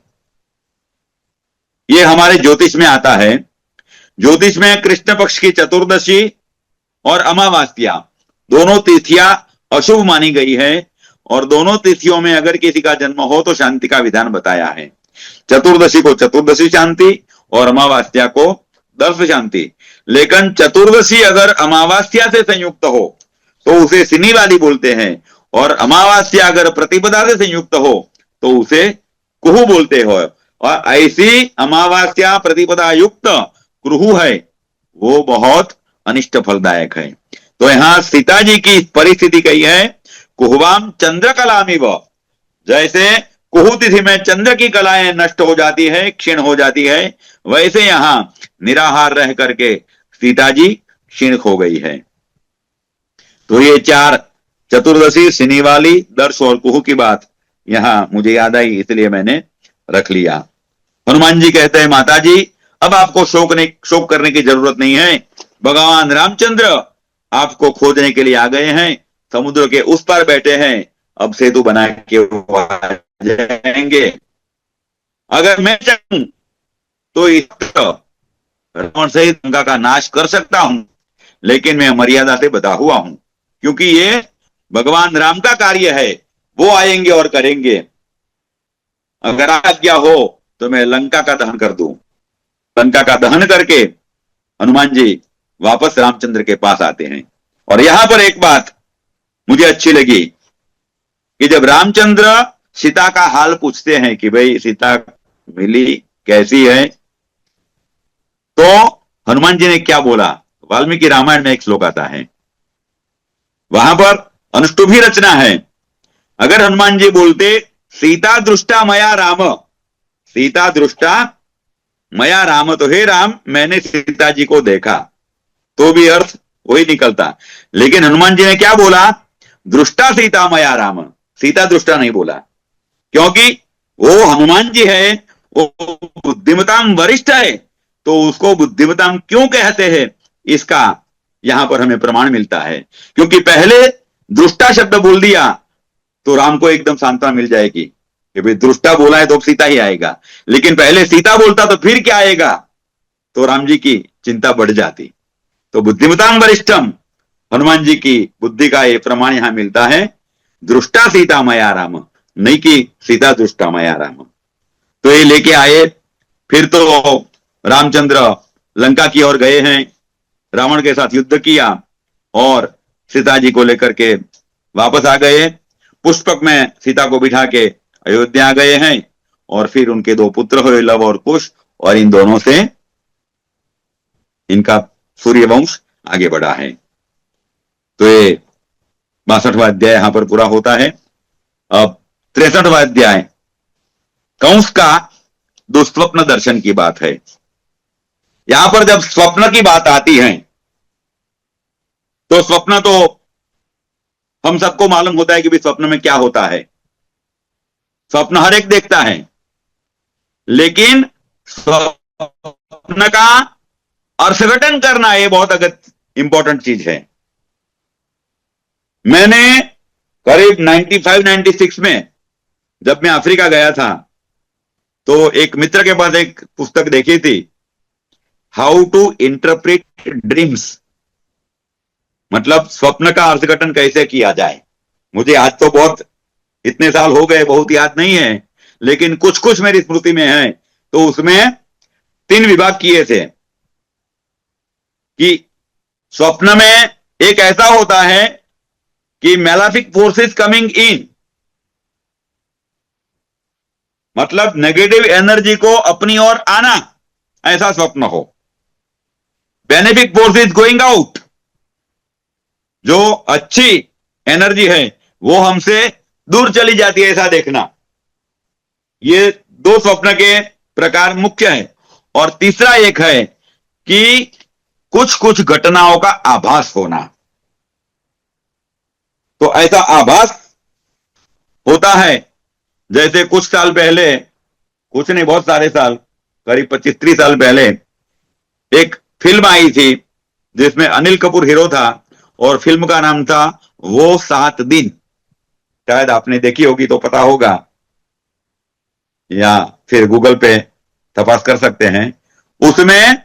ये हमारे ज्योतिष में आता है। ज्योतिष में कृष्ण पक्ष की चतुर्दशी और अमावास्या दोनों तिथियां अशुभ मानी गई है, और दोनों तिथियों में अगर किसी का जन्म हो तो शांति का विधान बताया है। चतुर्दशी को चतुर्दशी शांति और अमावास्या को दर्श शांति। लेकिन चतुर्दशी अगर अमावास्या से संयुक्त हो तो उसे शनिवारी बोलते हैं, और अमावास्या अगर प्रतिपदा से संयुक्त हो तो उसे कुहू बोलते हो। और ऐसी अमावास्या प्रतिपदा युक्त कुहू है, वो बहुत अनिष्ट फलदायक है। तो यहां सीता जी की परिस्थिति कही है, कुहवाम चंद्र कलामिव। जैसे कुहू तिथि में चंद्र की कलाएं नष्ट हो जाती है, क्षीण हो जाती है, वैसे यहां निराहार रह करके सीता जी क्षीण हो गई है। तो ये चार, चतुर्दशी, शनिवाली, दर्श और कुहू की बात यहां मुझे याद आई, इसलिए मैंने रख लिया। हनुमान जी कहते हैं, माता जी अब आपको शोक करने की जरूरत नहीं है। भगवान रामचंद्र आपको खोजने के लिए आ गए हैं, समुद्र के उस पार बैठे हैं, अब सेतु बना के आ जाएंगे। अगर मैं चाहूं तो इस रावण सहित लंका का नाश कर सकता हूं, लेकिन मैं मर्यादा से बता हुआ हूं, क्योंकि ये भगवान राम का कार्य है, वो आएंगे और करेंगे। अगर आज्ञा हो तो मैं लंका का दहन कर दूं। लंका का दहन करके हनुमान जी वापस रामचंद्र के पास आते हैं। और यहां पर एक बात मुझे अच्छी लगी कि जब रामचंद्र सीता का हाल पूछते हैं कि भाई सीता मिली कैसी है, तो हनुमान जी ने क्या बोला। वाल्मीकि रामायण में एक श्लोक आता है, वहां पर अनुष्टुभी रचना है। अगर हनुमान जी बोलते सीता दृष्टा मया राम, सीता दृष्टा मया राम, तो हे राम मैंने सीता जी को देखा, तो भी अर्थ वही निकलता। लेकिन हनुमान जी ने क्या बोला, दृष्टा सीता मया राम, सीता दृष्टा नहीं बोला, क्योंकि वो हनुमान जी है, वो बुद्धिमताम वरिष्ठ है, तो उसको बुद्धिमताम क्यों कहते हैं, इसका यहां पर हमें प्रमाण मिलता है। क्योंकि पहले दृष्टा शब्द बोल दिया तो राम को एकदम सांत्वना मिल जाएगी कि भाई दृष्टा बोला है तो सीता ही आएगा, लेकिन पहले सीता बोलता तो फिर क्या आएगा, तो राम जी की चिंता बढ़ जाती। तो बुद्धिमताम वरिष्ठम, हनुमान जी की बुद्धि का ये प्रमाण यहां मिलता है, दृष्टा सीता मया राम, नहीं कि सीता दृष्टा मया राम। तो ये लेके आए, फिर तो रामचंद्र लंका की ओर गए हैं, रावण के साथ युद्ध किया और सीता जी को लेकर के वापस आ गए। पुष्पक में सीता को बिठा के अयोध्या आ गए हैं, और फिर उनके दो पुत्र हुए, लव और कुश, और इन दोनों से इनका सूर्यवंश आगे बढ़ा है। तो ये 62वां अध्याय यहां पर पूरा होता है। अब 63वां अध्याय कंस का दुस्वप्न दर्शन की बात है। यहां पर जब स्वप्न की बात आती है तो स्वप्न तो हम सबको मालूम होता है कि भी स्वप्न में क्या होता है, स्वप्न हर एक देखता है, लेकिन स्वप्न का अर्थघटन करना ये बहुत इंपॉर्टेंट चीज है। मैंने करीब 95-96 में जब मैं अफ्रीका गया था, तो एक मित्र के पास एक पुस्तक देखी थी, हाउ टू इंटरप्रेट ड्रीम्स, मतलब स्वप्न का अर्थघटन कैसे किया जाए। मुझे आज तो बहुत, इतने साल हो गए, बहुत याद नहीं है, लेकिन कुछ कुछ मेरी स्मृति में है। तो उसमें 3 विभाग किए थे कि स्वप्न में एक ऐसा होता है कि मैलाफिक फोर्सेस कमिंग इन, मतलब नेगेटिव एनर्जी को अपनी ओर आना, ऐसा स्वप्न हो। बेनिफिक फोर्सेस गोइंग आउट, जो अच्छी एनर्जी है वो हमसे दूर चली जाती है, ऐसा देखना। ये 2 स्वप्न के प्रकार मुख्य है। और तीसरा एक है कि कुछ कुछ घटनाओं का आभास होना। तो ऐसा आभास होता है, जैसे कुछ साल पहले, कुछ नहीं बहुत सारे साल, करीब 25-30 साल पहले एक फिल्म आई थी जिसमें अनिल कपूर हीरो था, और फिल्म का नाम था वो 7 दिन। शायद आपने देखी होगी तो पता होगा, या फिर गूगल पे तपास कर सकते हैं। उसमें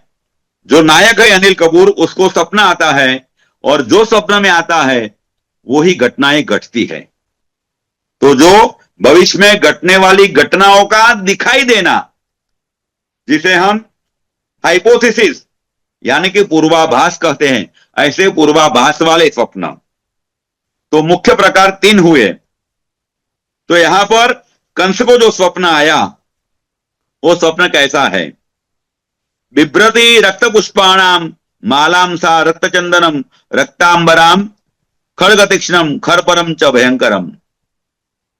जो नायक है अनिल कपूर, उसको सपना आता है, और जो स्वप्न में आता है वही घटनाएं घटती है। तो जो भविष्य में घटने वाली घटनाओं का दिखाई देना, जिसे हम हाइपोथेसिस यानी कि पूर्वाभास कहते हैं, ऐसे पूर्वाभास वाले स्वप्न। तो मुख्य प्रकार 3 हुए। तो यहां पर कंस को जो स्वप्न आया, वो स्वप्न कैसा है? बिभ्रति रक्त पुष्पाणाम मालाम सा रक्त चंदनम रक्तांबराम खड़ग तीक्ष्णम खरपरम च भयंकरम।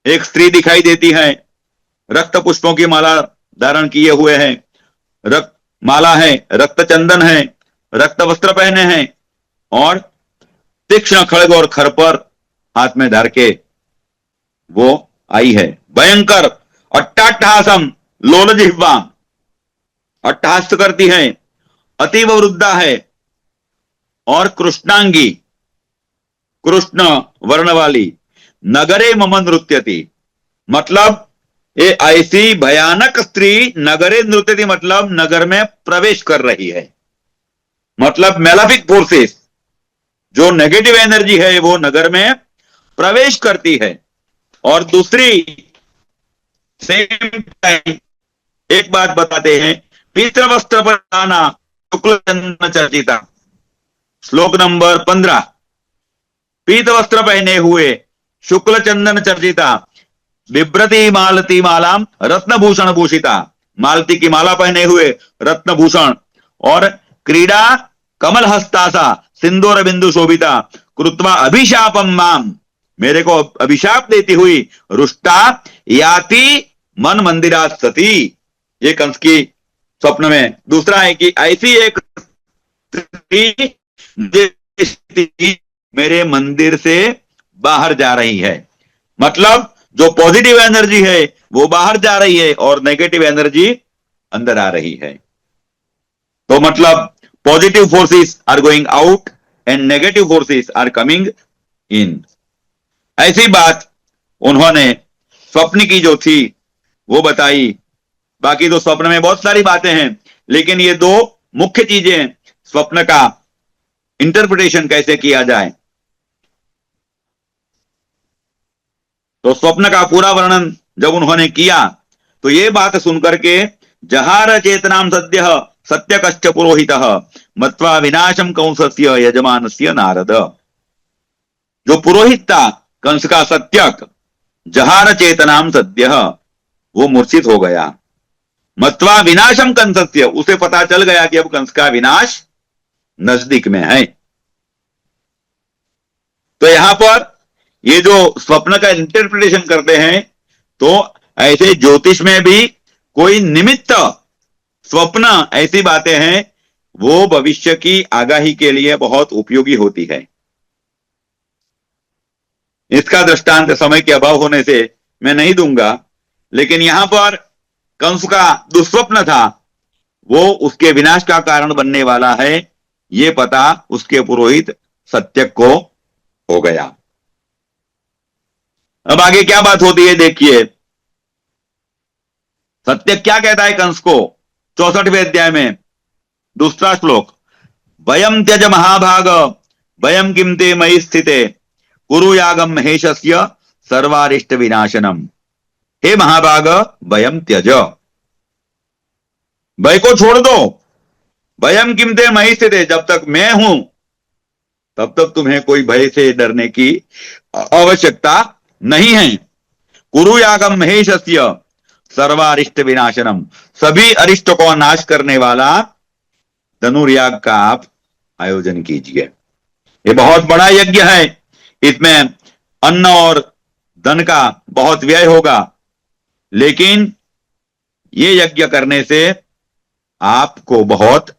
एक स्त्री दिखाई देती है, रक्त पुष्पों की माला धारण किए हुए है, रक्त माला है, रक्त चंदन है, रक्त वस्त्र पहने हैं, और तीक्ष्ण खड़ग और खरपर हाथ में धर के वो आई है। भयंकर अट्टाट्ठासम लोल जिह्वा, अट्टहास करती है, अतीव वृद्धा है, और कृष्णांगी, कृष्ण वर्ण वाली, नगरे मम नृत्यति, मतलब ये ऐसी भयानक स्त्री नगरे नृत्यति, मतलब नगर में प्रवेश कर रही है। मतलब मेलाफिक फोर्सेस, जो नेगेटिव एनर्जी है वो नगर में प्रवेश करती है। और दूसरी, सेम टाइम एक बात बताते हैं, पीत वस्त्र पर आना शुक्ल चंदन चर्चिता, श्लोक नंबर 15। पीत वस्त्र पहने हुए, शुक्ल चंदन चर्चिता, बिभ्रति मालती मालाम रत्नभूषण भूषिता, मालती की माला पहने हुए, रत्नभूषण, और क्रीड़ा कमल हस्तासा सिंदूर बिंदु शोभिता कृत्वा अभिशापम माम, मेरे को अभिशाप देती हुई, रुष्टा याति मन मंदिरा सती। ये कंस की स्वप्न में। दूसरा है कि ऐसी एक स्त्री मेरे मंदिर से बाहर जा रही है, मतलब जो पॉजिटिव एनर्जी है वो बाहर जा रही है और नेगेटिव एनर्जी अंदर आ रही है। तो मतलब positive forces are going out and negative forces are coming in. ऐसी बात उन्होंने स्वप्न की जो थी वो बताई। बाकी तो स्वप्न में बहुत सारी बातें हैं, लेकिन ये 2 मुख्य चीजें, स्वप्न का इंटरप्रिटेशन कैसे किया जाए। तो स्वप्न का पूरा वर्णन जब उन्होंने किया, तो ये बात सुनकर के जहार चेतनाम सद्य सत्य कश्च पुरोहित मत्वा विनाशम कंसस्य यजमानस्य नारद। जो पुरोहित था कंस का सत्यक, जहार चेतनाम सद्य, वो मूर्छित हो गया। मत्वा विनाशम कंसस्य, उसे पता चल गया कि अब कंस का विनाश नजदीक में है। तो यहां पर ये जो स्वप्न का इंटरप्रिटेशन करते हैं, तो ऐसे ज्योतिष में भी कोई निमित्त स्वप्न, ऐसी बातें हैं वो भविष्य की आगाही के लिए बहुत उपयोगी होती है। इसका दृष्टांत समय के अभाव होने से मैं नहीं दूंगा, लेकिन यहां पर कंस का दुस्वप्न था, वो उसके विनाश का कारण बनने वाला है, ये पता उसके पुरोहित सत्यक को हो गया। अब आगे क्या बात होती है देखिए। सत्य क्या कहता है कंस को 64वें अध्याय में, दूसरा श्लोक, वयम त्यज महाभाग वयम किम ते मयि स्थिते कुरु यागम महेशस्य सर्वारिष्ट विनाशनम। हे महाभाग, वयम त्यज, भय को छोड़ दो, वयम किम ते मयि स्थिते, जब तक मैं हूं तब तक तुम्हें कोई भय से डरने की आवश्यकता नहीं है। कुरु यागम महेशस्य सर्वारिष्ट विनाशनम, सभी अरिष्ट को नाश करने वाला धनुर्याग का आप आयोजन कीजिए। ये बहुत बड़ा यज्ञ है, इसमें अन्न और धन का बहुत व्यय होगा, लेकिन ये यज्ञ करने से आपको बहुत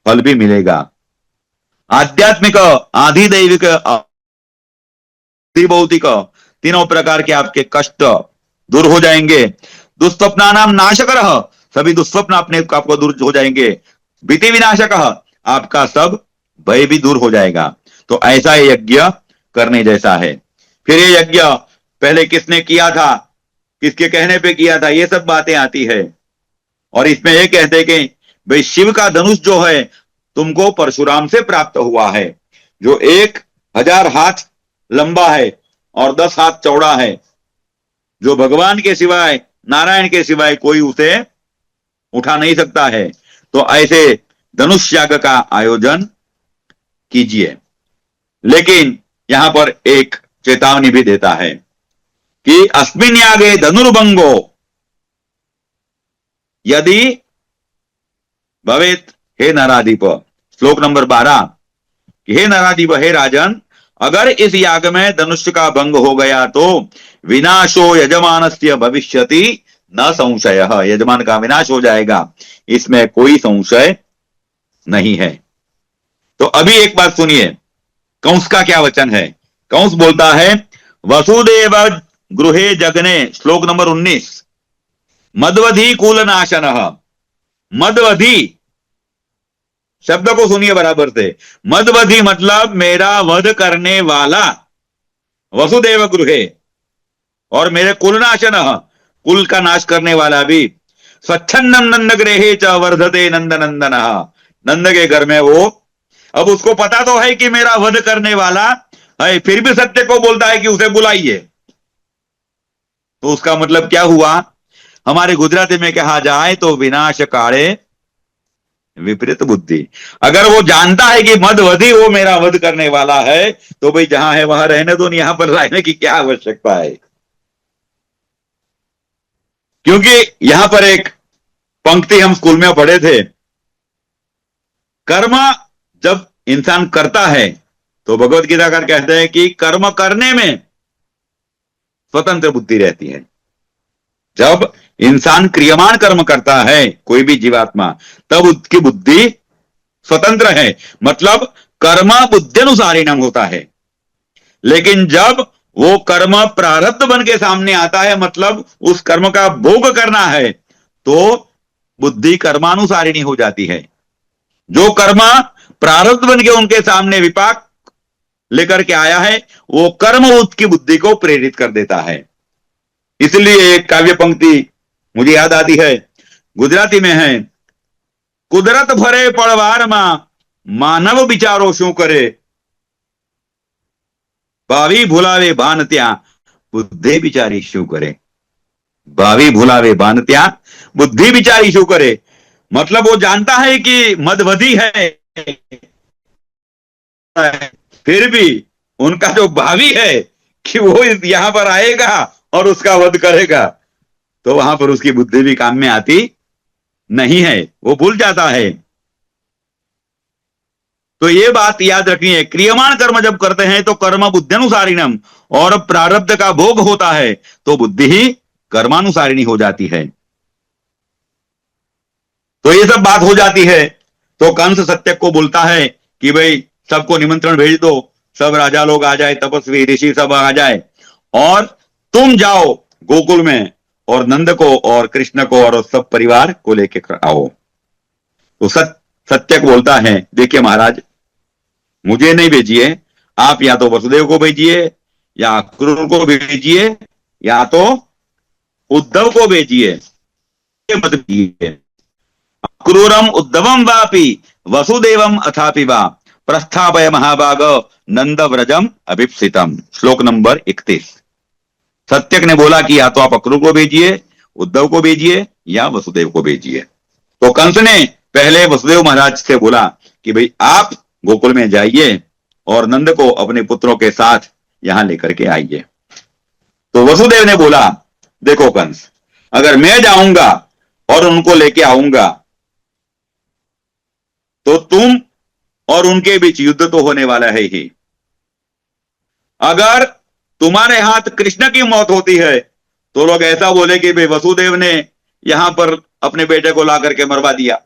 फल भी मिलेगा। आध्यात्मिक, आधिदैविक, भौतिक, तीनों प्रकार के आपके कष्ट दूर हो जाएंगे। दुस्वप्ना नाम नाशकर, सभी दुस्वप्न अपने आपको दूर हो जाएंगे। भीति विनाशक, आपका सब भय भी दूर हो जाएगा। तो ऐसा यज्ञ करने जैसा है। फिर ये यज्ञ पहले किसने किया था, किसके कहने पे किया था, ये सब बातें आती है। और इसमें ये कहते हैं कि भाई शिव का धनुष जो है तुमको परशुराम से प्राप्त हुआ है, जो 1000 हाथ लंबा है और 10 हाथ चौड़ा है, जो भगवान के सिवाय, नारायण के सिवाय कोई उसे उठा नहीं सकता है। तो ऐसे धनुष याग का आयोजन कीजिए। लेकिन यहां पर एक चेतावनी भी देता है कि अस्मिन् यागे धनुर्भंगो यदि भवेत, हे नराधिप, श्लोक नंबर 12, हे नराधिप, हे राजन, अगर इस याग में धनुष का भंग हो गया तो विनाशो यजमानस्य भविष्यति न संशय, यजमान का विनाश हो जाएगा, इसमें कोई संशय नहीं है। तो अभी एक बात सुनिए, कंस का क्या वचन है। कंस बोलता है, वसुदेव गृहे जगने, श्लोक नंबर 19, मदवधि कुलनाशन। मदवधि शब्द को सुनिए बराबर से, मदवधि मतलब मेरा वध करने वाला, वसुदेव गृहे, और मेरे कुलनाशन, कुल का नाश करने वाला भी, स्वच्छन्नम नंद गृहे च वर्धते नंद नंदन, नंद के घर में वो, अब उसको पता तो है कि मेरा वध करने वाला है, फिर भी सत्य को बोलता है कि उसे बुलाइए। तो उसका मतलब क्या हुआ, हमारे गुजराती में कहा जाए तो विनाश काले विपरीत बुद्धि। अगर वो जानता है कि मदवधि वो मेरा वध करने वाला है, तो भाई जहां है वहां रहने दो, यहां पर रहने की क्या आवश्यकता है। क्योंकि यहां पर एक पंक्ति हम स्कूल में पढ़े थे, कर्म जब इंसान करता है तो भगवत गीताकार कहते हैं कि कर्म करने में स्वतंत्र बुद्धि रहती है। जब इंसान क्रियमान कर्म करता है, कोई भी जीवात्मा, तब उसकी बुद्धि स्वतंत्र है, मतलब कर्म बुद्धिनुसारिणम होता है। लेकिन जब वो कर्म प्रारब्ध बन के सामने आता है, मतलब उस कर्म का भोग करना है, तो बुद्धि कर्मानुसारिणी हो जाती है। जो कर्म प्रारब्ध बन के उनके सामने विपाक लेकर के आया है, वो कर्म उसकी बुद्धि को प्रेरित कर देता है। इसलिए एक काव्य पंक्ति मुझे याद आती है, गुजराती में है, कुदरत भरे पड़वार मानव विचारो शू करे, भावी भुलावे भान त्या बुद्धि विचारी शू करे। भावी भुलावे भान त्या बुद्धि विचारी शू करे, मतलब वो जानता है कि मदवधि है, फिर भी उनका जो भावी है कि वो यहां पर आएगा और उसका वध करेगा, तो वहां पर उसकी बुद्धि भी काम में आती नहीं है, वो भूल जाता है। तो ये बात याद रखनी है, क्रियमाण कर्म जब करते हैं तो कर्म बुद्धिनुसारिणम, और प्रारब्ध का भोग होता है तो बुद्धि ही कर्मानुसारिणी हो जाती है। तो ये सब बात हो जाती है। तो कंस सत्य को बोलता है कि भाई सबको निमंत्रण भेज दो, सब राजा लोग आ जाए, तपस्वी ऋषि सब आ जाए, और तुम जाओ गोकुल में और नंद को और कृष्ण को और सब परिवार को लेके आओ। तो सत्य को बोलता है, देखिए महाराज, मुझे नहीं भेजिए, आप या तो वसुदेव को भेजिए, या अक्रूर को भेजिए, या तो उद्धव को भेजिए। मत कीजिए। क्रूरम उद्धवम वापि वसुदेवम अथापि वा प्रस्थापय महाभाग नंद व्रजम अभिप्सितम। श्लोक नंबर 31। सत्यक ने बोला कि या तो आप अक्रूर को भेजिए, उद्धव को भेजिए, या वसुदेव को भेजिए। तो कंस ने पहले वसुदेव महाराज से बोला कि भाई आप गोकुल में जाइए और नंद को अपने पुत्रों के साथ यहां लेकर के आइए। तो वसुदेव ने बोला, देखो कंस, अगर मैं जाऊंगा और उनको लेके आऊंगा तो तुम और उनके बीच युद्ध तो होने वाला है ही। अगर तुम्हारे हाथ कृष्ण की मौत होती है तो लोग ऐसा बोले कि भाई वसुदेव ने यहां पर अपने बेटे को ला करके मरवा दिया।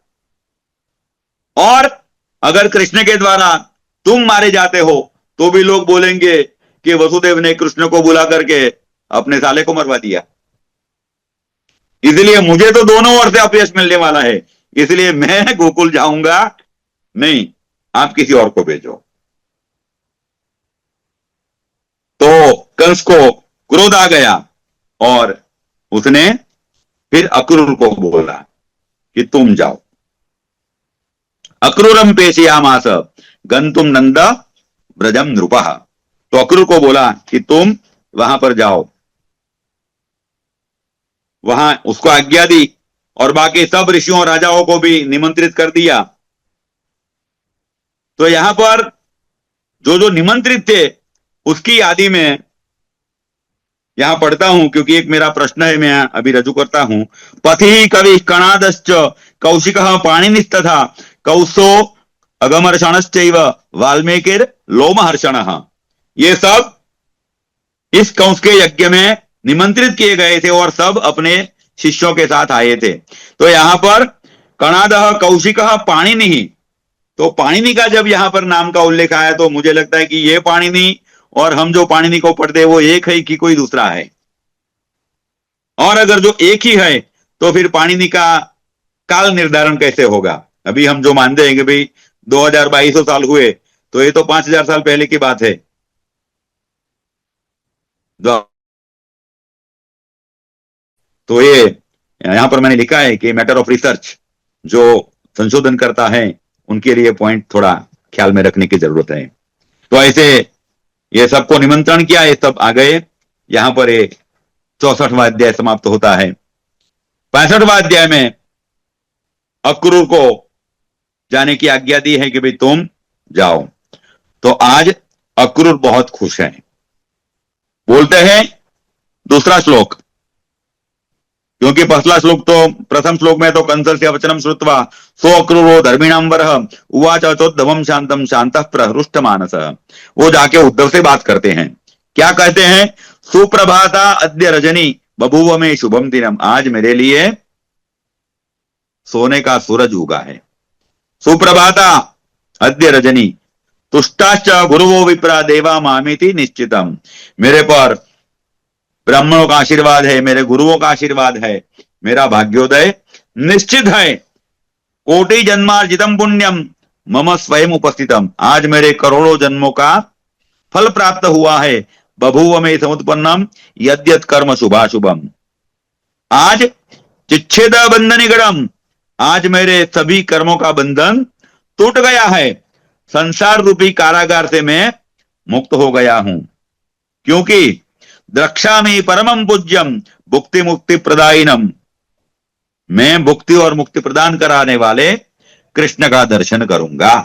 और अगर कृष्ण के द्वारा तुम मारे जाते हो तो भी लोग बोलेंगे कि वसुदेव ने कृष्ण को बुला करके अपने साले को मरवा दिया। इसलिए मुझे तो दोनों ओर से अपयश मिलने वाला है, इसलिए मैं गोकुल जाऊंगा नहीं, आप किसी और को भेजो। तो कंस को क्रोध आ गया और उसने फिर अक्रूर को बोला कि तुम जाओ। अक्रूरम पेशयामास गंतुम नंद व्रजम नृपः। तो अक्रूर को बोला कि तुम वहां पर जाओ। वहां उसको आज्ञा दी और बाकी सब ऋषियों और राजाओं को भी निमंत्रित कर दिया। तो यहां पर जो जो निमंत्रित थे उसकी यादी में यहां पढ़ता हूं, क्योंकि एक मेरा प्रश्न है, मैं अभी रजू करता हूं। पथि कवि कणादश्च कौशिक पाणिनिस्तथा कौसो अगमर्षणश्चैव वाल्मीकिर लोमहर्षण। ये सब इस कंस के यज्ञ में निमंत्रित किए गए थे और सब अपने शिष्यों के साथ आए थे। तो यहां पर कणाद कौशिक पाणिनि, तो पाणिनि का जब यहां पर नाम का उल्लेख आया तो मुझे लगता है कि ये पाणिनि और हम जो पाणिनि को पढ़ते हैं वो एक है कि कोई दूसरा है। और अगर जो एक ही है तो फिर पाणिनि का काल निर्धारण कैसे होगा? अभी हम जो मानते हैं कि भाई 2200 साल हुए, तो ये तो 5000 साल पहले की बात है। तो ये यहां पर मैंने लिखा है कि मैटर ऑफ रिसर्च, जो संशोधन करता है उनके लिए पॉइंट थोड़ा ख्याल में रखने की जरूरत है। तो ऐसे ये सबको निमंत्रण किया, ये सब आ गए। यहां पर ये 64वां अध्याय समाप्त होता है। 65वां अध्याय में अक्रूर को जाने की आज्ञा दी है कि भाई तुम जाओ। तो आज अक्रूर बहुत खुश है। बोलते हैं दूसरा श्लोक, क्योंकि पहला श्लोक तो प्रथम श्लोक में तो कंसस्य वचनम श्रुत्वा सो अक्रूरो धर्मिणाम वरः उवाच चोद्धवम शांतम शांतः प्रहृष्ट मानस। वो जाके उद्धव से बात करते हैं। क्या कहते हैं? सुप्रभाता अद्य रजनी बभूव में शुभम दिनम। आज मेरे लिए सोने का सूरज उगा है। सुप्रभाता अद्य रजनी तुष्टाश्च गुरुवो विप्रा देवा मामिति निश्चितम। मेरे पर ब्राह्मणों का आशीर्वाद है, मेरे गुरुओं का आशीर्वाद है, मेरा भाग्योदय निश्चित है। कोटि जन्मार्जितम पुण्यम मम स्वयं उपस्थितम। आज मेरे करोड़ों जन्मों का फल प्राप्त हुआ है। बभूव में समुत्पन्नम यद्यत कर्म शुभाशुभम। आज चिच्छेद बंधन निगड़म। आज मेरे सभी कर्मों का बंधन टूट गया है। संसार रूपी कारागार से मैं मुक्त हो गया हूं, क्योंकि द्रक्षामि परमं पूज्यम भुक्ति मुक्ति प्रदायिनम। मैं भुक्ति और मुक्ति प्रदान कराने वाले कृष्ण का दर्शन करूंगा।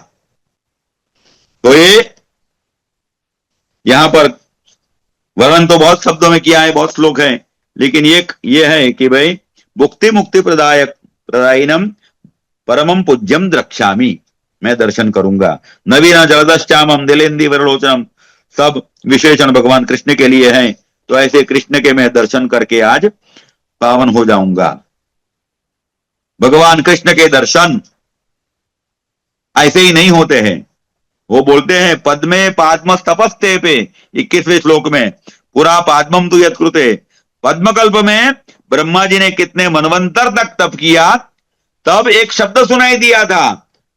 तो ये यहां पर वर्णन तो बहुत शब्दों में किया है, बहुत श्लोक है, लेकिन एक ये है कि भाई भुक्ति मुक्ति प्रदायिनम परमं पूज्यम द्रक्ष्यामि, मैं दर्शन करूंगा। नवीन जलदश्चामम दिलेंदी वरलोचनम, सब विशेषण भगवान कृष्ण के लिए हैं। तो ऐसे कृष्ण के मैं दर्शन करके आज पावन हो जाऊंगा। भगवान कृष्ण के दर्शन ऐसे ही नहीं होते हैं। वो बोलते हैं पद्मे पाद्म तपस्ते पे 21वें श्लोक में, पुरा पाद्मम तु यत्कृते। पद्मकल्प में ब्रह्मा जी ने कितने मनवंतर तक तप किया, तब एक शब्द सुनाई दिया था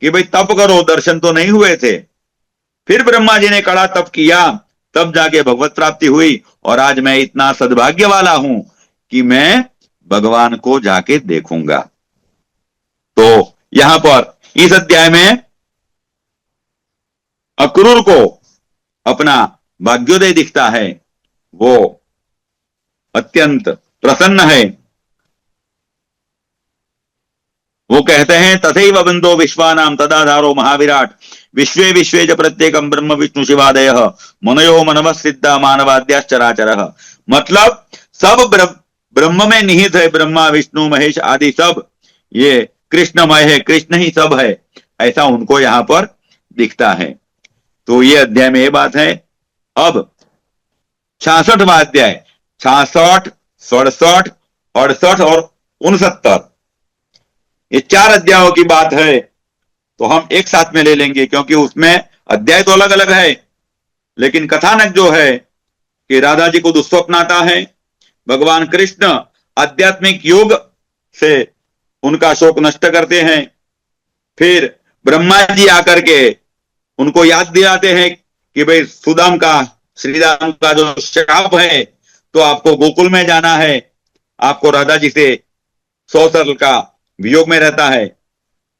कि भाई तप करो, दर्शन तो नहीं हुए थे। फिर ब्रह्मा जी ने कड़ा तप किया, तब जाके भगवत प्राप्ति हुई। और आज मैं इतना सद्भाग्य वाला हूं कि मैं भगवान को जाके देखूंगा। तो यहां पर इस अध्याय में अक्रूर को अपना भाग्योदय दिखता है, वो अत्यंत प्रसन्न है। वो कहते हैं तथैव बंधो विश्वानाम तदाधारो महाविराट विश्वे विश्वे च प्रत्येकम ब्रह्म विष्णु शिवादय मनयो मनव सिद्धा मानवाद्याश्चराचर। मतलब सब ब्रह्म में निहित है, ब्रह्मा विष्णु महेश आदि सब ये कृष्णमय है, कृष्ण ही सब है, ऐसा उनको यहां पर दिखता है। तो ये अध्याय में ये बात है। अब 66वां अध्याय, 66, 67, 68 और 69, ये 4 अध्यायों की बात है। तो हम एक साथ में ले लेंगे, क्योंकि उसमें अध्याय तो अलग अलग है, लेकिन कथानक जो है कि राधा जी को दुस्वप्न आता है, भगवान कृष्ण आध्यात्मिक योग से उनका शोक नष्ट करते हैं, फिर ब्रह्मा जी आकर के उनको याद दिलाते हैं कि भाई सुदाम का, श्रीराम का जो श्राप है, तो आपको गोकुल में जाना है, आपको राधा जी से 100 साल का वियोग में रहता है।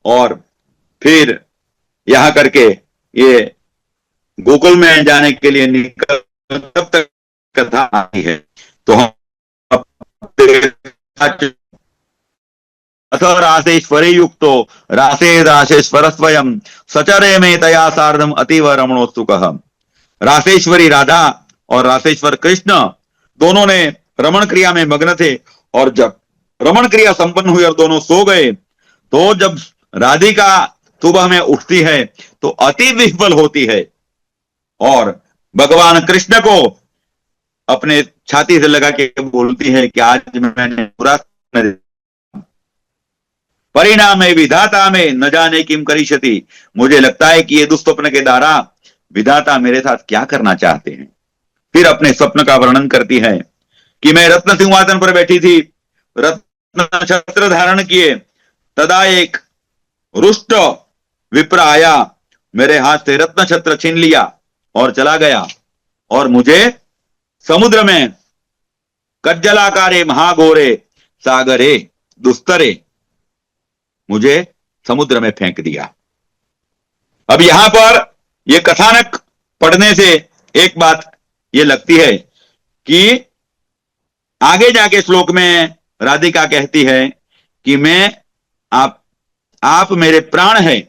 और फिर यहां करके ये गोकुल में जाने के लिए निकल, तब तक कथा आती है। तो हम अथ रासेश्वरे युक्तो रासे रासेश्वर स्वयं सचरे में तया सार्धम अतीव रमणोत्सुकः। रासेश्वरी राधा और रासेश्वर कृष्ण दोनों ने रमण क्रिया में मग्न थे, और जब रमण क्रिया संपन्न हुई और दोनों सो गए, तो जब राधिका सुबह में उठती है तो अति विह्वल होती है और भगवान कृष्ण को अपने छाती से लगा के बोलती है कि आज मैंने पूरा परिणाम में विधाता में न जाने किम करिष्यति। मुझे लगता है कि ये दुस्वप्न के द्वारा विधाता मेरे साथ क्या करना चाहते हैं। फिर अपने स्वप्न का वर्णन करती है कि मैं रत्न सिंहासन पर बैठी थी, रत्न छत्र धारण किए, तदा एक रुष्ट विप्र आया, मेरे हाथ से रत्न छत्र छीन लिया और चला गया, और मुझे समुद्र में कज्जलाकारे महाघोरे सागरे दुस्तरे मुझे समुद्र में फेंक दिया। अब यहां पर यह कथानक पढ़ने से एक बात यह लगती है कि आगे जाके श्लोक में राधिका कहती है कि मैं आप मेरे प्राण हैं,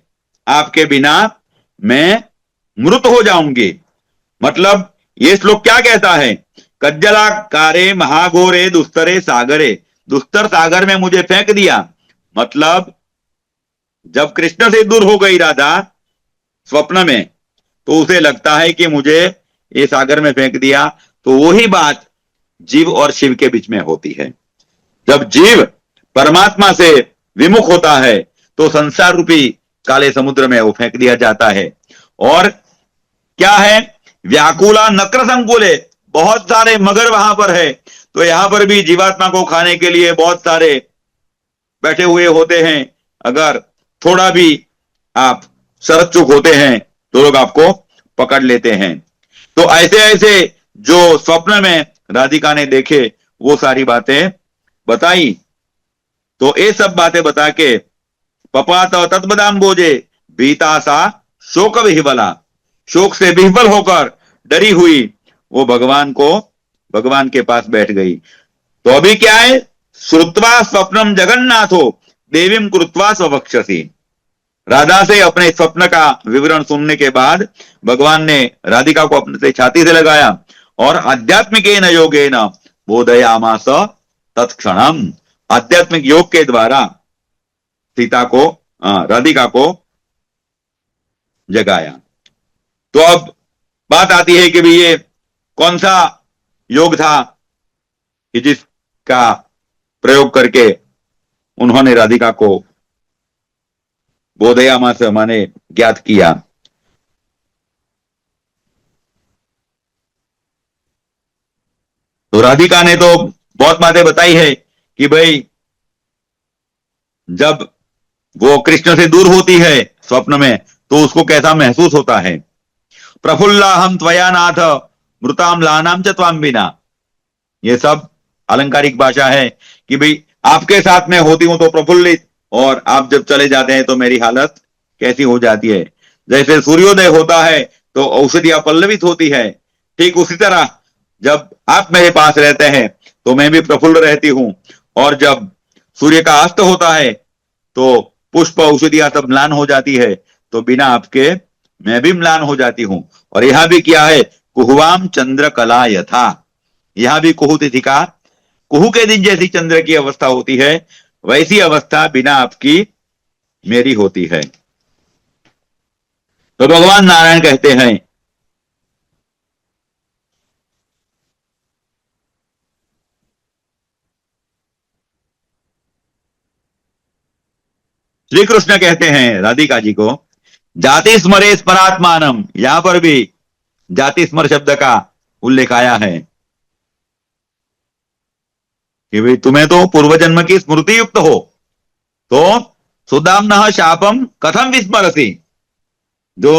आपके बिना मैं मृत हो जाऊंगी। मतलब ये श्लोक क्या कहता है, कज्जलाकारे महाघोरे दुस्तरे सागरे, दुस्तर सागर में मुझे फेंक दिया। मतलब जब कृष्ण से दूर हो गई राधा स्वप्न में, तो उसे लगता है कि मुझे ये सागर में फेंक दिया। तो वही बात जीव और शिव के बीच में होती है। जब जीव परमात्मा से विमुख होता है तो संसार रूपी काले समुद्र में वो फेंक दिया जाता है। और क्या है, व्याकुला नक्र संकुले, बहुत सारे मगर वहां पर है। तो यहां पर भी जीवात्मा को खाने के लिए बहुत सारे बैठे हुए होते हैं। अगर थोड़ा भी आप शरत चूक होते हैं तो लोग आपको पकड़ लेते हैं। तो ऐसे ऐसे जो स्वप्न में राधिका ने देखे वो सारी बातें बताई। तो ये सब बातें बता के पपात तत्बदाम बोझे बीता सा शोक विह्वला, शोक से विह्वल होकर डरी हुई वो भगवान के पास बैठ गई। तो अभी क्या है, श्रुत्वा स्वप्नम जगन्नाथो देवीम कृत्वा स्वभक्षसी। राधा से अपने स्वप्न का विवरण सुनने के बाद भगवान ने राधिका को अपने से छाती से लगाया और आध्यात्मिकेन योगेन बोधयामास तत्क्षणम, आध्यात्मिक योग के द्वारा सीता को, राधिका को जगाया। तो अब बात आती है कि भी ये कौन सा योग था कि जिसका प्रयोग करके उन्होंने राधिका को बोधयामास माने ज्ञात किया। तो राधिका ने तो बहुत बातें बताई है कि भाई जब वो कृष्ण से दूर होती है स्वप्न में तो उसको कैसा महसूस होता है। प्रफुल्ला हम त्वया नाथ मृताम लानाम च त्वाम बिना, ये सब अलंकारिक भाषा है कि भाई आपके साथ में होती हूं तो प्रफुल्लित, और आप जब चले जाते हैं तो मेरी हालत कैसी हो जाती है। जैसे सूर्योदय होता है तो औषधियां पल्लवित होती है, ठीक उसी तरह जब आप मेरे पास रहते हैं तो मैं भी प्रफुल्ल रहती हूं, और जब सूर्य का अस्त होता है तो पुष्प औषधियां सब म्लान हो जाती है, तो बिना आपके मैं भी म्लान हो जाती हूं। और यहां भी क्या है, कुहुवाम चंद्र कला यथा, यहां भी कुहू तिथि का, कुहू के दिन जैसी चंद्र की अवस्था होती है वैसी अवस्था बिना आपकी मेरी होती है। तो भगवान नारायण कहते हैं, श्री कृष्ण कहते हैं राधिका जी को, जाति स्मरे स्मरात्मानम, यहां पर भी जाति स्मर शब्द का उल्लेख आया है कि भाई तुम्हें तो पूर्व जन्म की स्मृति युक्त हो, तो सुदाम्नः शापम कथम विस्मरसी, जो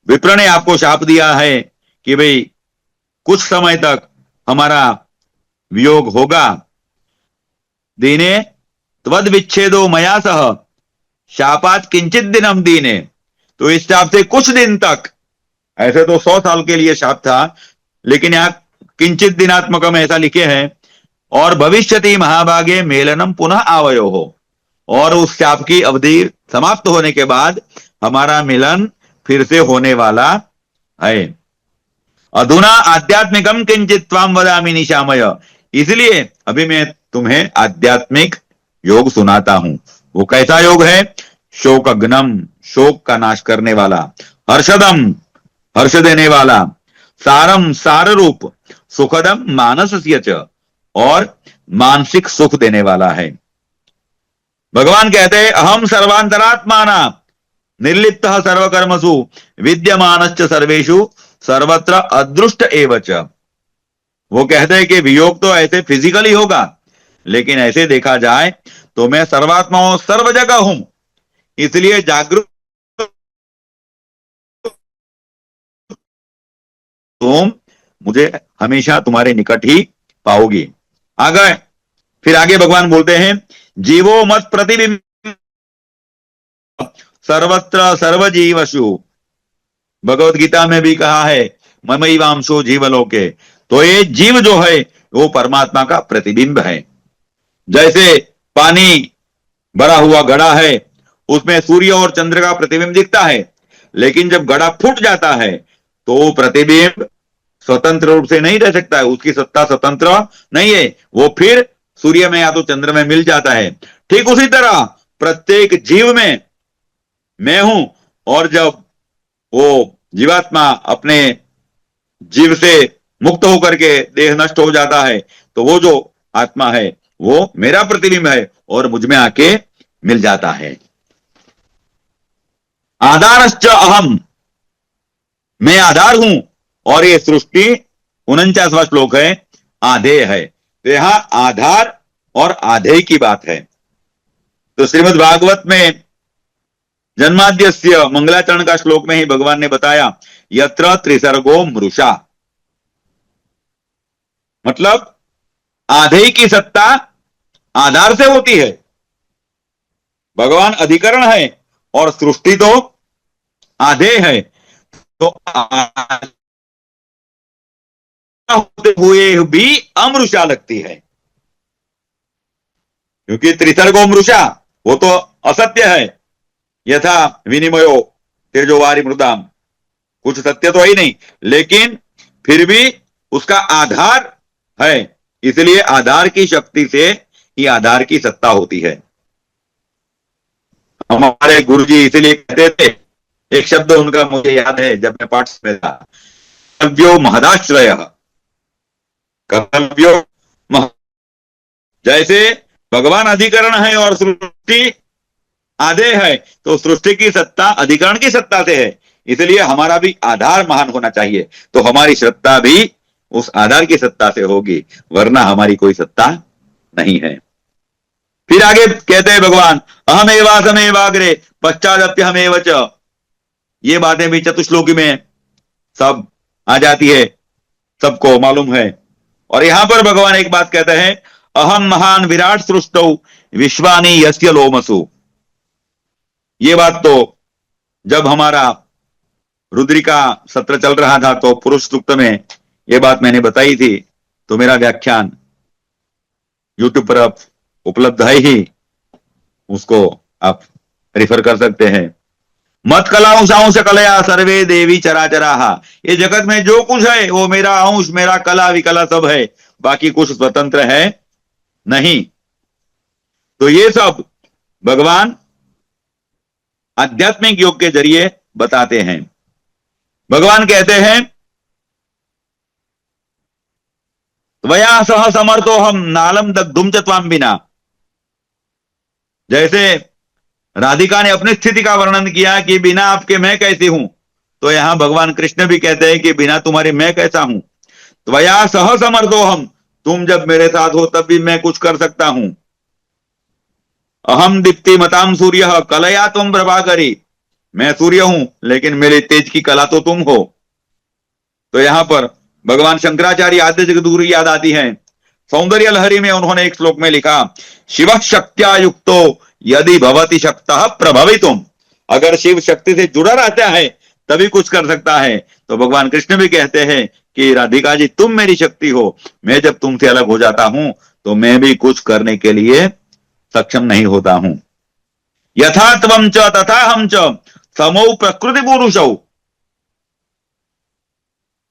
विप्र ने आपको शाप दिया है कि भाई कुछ समय तक हमारा वियोग होगा, दीने त्वद विच्छेदो मया सह शापात किंचित दिनम दीने, तो इस शाप से कुछ दिन तक, ऐसे तो 100 साल के लिए शाप था, लेकिन यहाँ किंचित दिनात्मकम ऐसा लिखे हैं, और भविष्यति महाभागे मेलनम पुनः आवयो हो, और उस शाप की अवधि समाप्त होने के बाद हमारा मिलन फिर से होने वाला है। अधुना आध्यात्मिकम किंचित त्वाम वदामि निशामय, इसलिए अभी मैं तुम्हें आध्यात्मिक योग सुनाता हूं। वो कैसा योग है, शोकग्नम, शोक का नाश करने वाला, हर्षदम, हर्ष देने वाला, सारम, सार रूप, सुखदम मानसस्य च, और मानसिक सुख देने वाला है। भगवान कहते हैं, अहम सर्वांतरात्माना निर्लिप्त सर्वकर्मसु विद्यमानश्च सर्वेषु सर्वत्र अदृष्ट एवच। वो कहते हैं कि वियोग तो ऐसे फिजिकली होगा, लेकिन ऐसे देखा जाए तो मैं सर्वात्माओं सर्व जगह हूं, इसलिए जागरूक तुम मुझे हमेशा तुम्हारे निकट ही पाओगी। आगे फिर आगे भगवान बोलते हैं, जीवो मत प्रतिबिंब सर्वत्र सर्वजीवशु, भगवत गीता में भी कहा है ममैवांशो जीवलोके, तो ये जीव जो है वो परमात्मा का प्रतिबिंब है। जैसे पानी भरा हुआ घड़ा है, उसमें सूर्य और चंद्र का प्रतिबिंब दिखता है, लेकिन जब घड़ा फूट जाता है तो वो प्रतिबिंब स्वतंत्र रूप से नहीं रह सकता है, उसकी सत्ता स्वतंत्र नहीं है, वो फिर सूर्य में या तो चंद्र में मिल जाता है। ठीक उसी तरह प्रत्येक जीव में मैं हूं, और जब वो जीवात्मा अपने जीव से मुक्त होकर के देह नष्ट हो जाता है, तो वो जो आत्मा है वो मेरा प्रतिबिंब है और मुझ में आके मिल जाता है। आधारश्च अहम, मैं आधार हूं, और ये सृष्टि 49वां श्लोक है, आधेय है। तो यहां आधार और आधेय की बात है। तो श्रीमद् भागवत में जन्माद्यस्य मंगलाचरण का श्लोक में ही भगवान ने बताया, यत्र त्रिसर्गो मृषा, मतलब आधेय की सत्ता आधार से होती है। भगवान अधिकरण है और सृष्टि तो आधेय है, तो होते हुए भी अमृषा लगती है, क्योंकि त्रिसर्गो मृषा वो तो असत्य है, यथा विनिमयो तेजोवारी मृदाम, कुछ सत्य तो है ही नहीं, लेकिन फिर भी उसका आधार है, इसलिए आधार की शक्ति से ही आधार की सत्ता होती है। हमारे गुरुजी इसलिए कहते थे, एक शब्द उनका मुझे याद है जब मैं पाठ में था, कर्तव्यो महदाश्रय, कर्तव्यो मह, जैसे भगवान अधिकरण है और सृष्टि आधेय है, तो सृष्टि की सत्ता अधिकरण की सत्ता से है, इसलिए हमारा भी आधार महान होना चाहिए, तो हमारी श्रद्धा भी उस आधार की सत्ता से होगी, वरना हमारी कोई सत्ता नहीं है। फिर आगे कहते हैं भगवान, अहम एवासम एवाग्रे पश्चादप्य हम एवच, ये बातें भी चतुश्लोकी में सब आ जाती है, सबको मालूम है। और यहां पर भगवान एक बात कहते हैं, अहम महान विराट सृष्टौ विश्वानी यस्य लोमसु। ये बात तो जब हमारा रुद्रिका सत्र चल रहा था तो पुरुष सूक्त में ये बात मैंने बताई थी, तो मेरा व्याख्यान यूट्यूब पर आप उपलब्ध है ही, उसको आप रिफर कर सकते हैं। मत कला अंश कलया सर्वे देवी चराचरा। ये जगत में जो कुछ है वो मेरा अंश, मेरा कला विकला सब है, बाकी कुछ स्वतंत्र है नहीं। तो ये सब भगवान आध्यात्मिक योग के जरिए बताते हैं। भगवान कहते हैं, त्वया सह समर्थो हम नालम दग्धुम च त्वाम बिना। जैसे राधिका ने अपनी स्थिति का वर्णन किया कि बिना आपके मैं कैसी हूं, तो यहां भगवान कृष्ण भी कहते हैं कि बिना तुम्हारे मैं कैसा हूं। त्वया सह समर्थो हम, तुम जब मेरे साथ हो तब भी मैं कुछ कर सकता हूं। अहम दीप्ति मताम सूर्य कलया तुम प्रभाकरी, मैं सूर्य हूं लेकिन मेरे तेज की कला तो तुम हो। तो यहां पर भगवान शंकराचार्य आद्य जगद्गुरु याद आती हैं। सौंदर्य लहरी में उन्होंने एक श्लोक में लिखा, शिव शक्त्या युक्तो यदि भवति शक्तः प्रभवितुम। अगर शिव शक्ति से जुड़ा रहता है तभी कुछ कर सकता है। तो भगवान कृष्ण भी कहते हैं कि राधिका जी तुम मेरी शक्ति हो, मैं जब तुमसे अलग हो जाता हूं तो मैं भी कुछ करने के लिए सक्षम नहीं होता हूं। यथा त्वं च तथा हम च समौ प्रकृति पुरुषौ।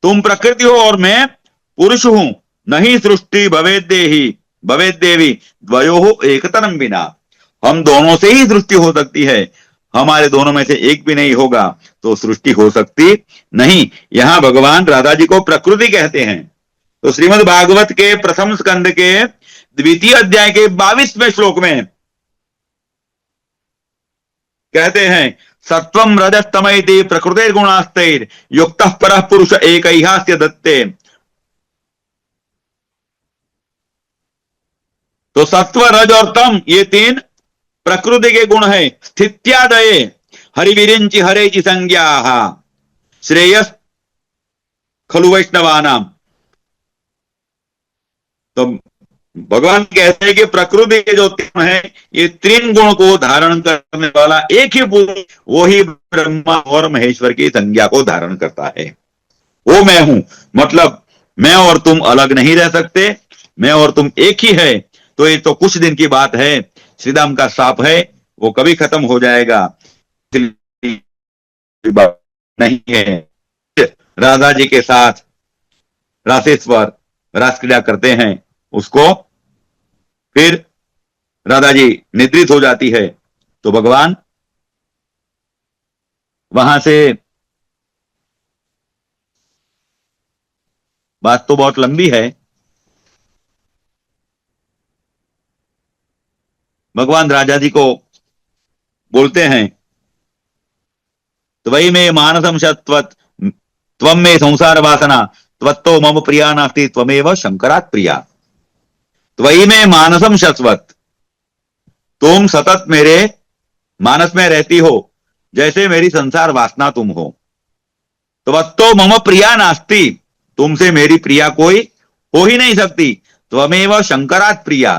तुम प्रकृति हो और मैं पुरुष हूं, नहीं सृष्टि भवेद देवी द्वयोः एकतरम बिना। हम दोनों से ही सृष्टि हो सकती है, हमारे दोनों में से एक भी नहीं होगा तो सृष्टि हो सकती नहीं। यहां भगवान राधा जी को प्रकृति कहते हैं। तो श्रीमद् भागवत के प्रथम स्कंद के द्वितीय अध्याय के 22वें श्लोक में कहते हैं, सत्वम रजस्तमैति प्रकृतिर गुणास्तैर युक्तः परः पुरुष एकैहास्य दत्ते। तो सत्व रज और तम ये तीन प्रकृति के गुण है। स्थित्यादये हरिविरिंचि हरेचि संज्ञा श्रेयस खलु वैष्णवानाम। तो भगवान कहते हैं कि प्रकृति के जो तीन है ये तीन गुण को धारण करने वाला एक ही पुरुष, वो ही ब्रह्मा और महेश्वर की संज्ञा को धारण करता है। वो मैं हूं, मतलब मैं और तुम अलग नहीं रह सकते, मैं और तुम एक ही है। तो ये तो कुछ दिन की बात है, श्रीदाम का साप है वो कभी खत्म हो जाएगा, नहीं है। राधा जी के साथ रासेश्वर रासक्रीड़ा करते हैं, उसको फिर राधा जी निद्रित हो जाती है तो भगवान वहां से, बात तो बहुत लंबी है, भगवान राजा जी को बोलते हैं, त्वयि में मानसम शत्वत त्वम में संसार वासना त्वत्तो मम प्रिया नास्ति त्वमेव शंकरात् प्रिया। त्वयि में मानसम शश्वत, तुम सतत मेरे मानस में रहती हो जैसे मेरी संसार वासना तुम हो। त्वत्तो मम प्रिया नास्ति, तुमसे मेरी प्रिया कोई हो ही नहीं सकती। त्वमेव शंकरात् प्रिया,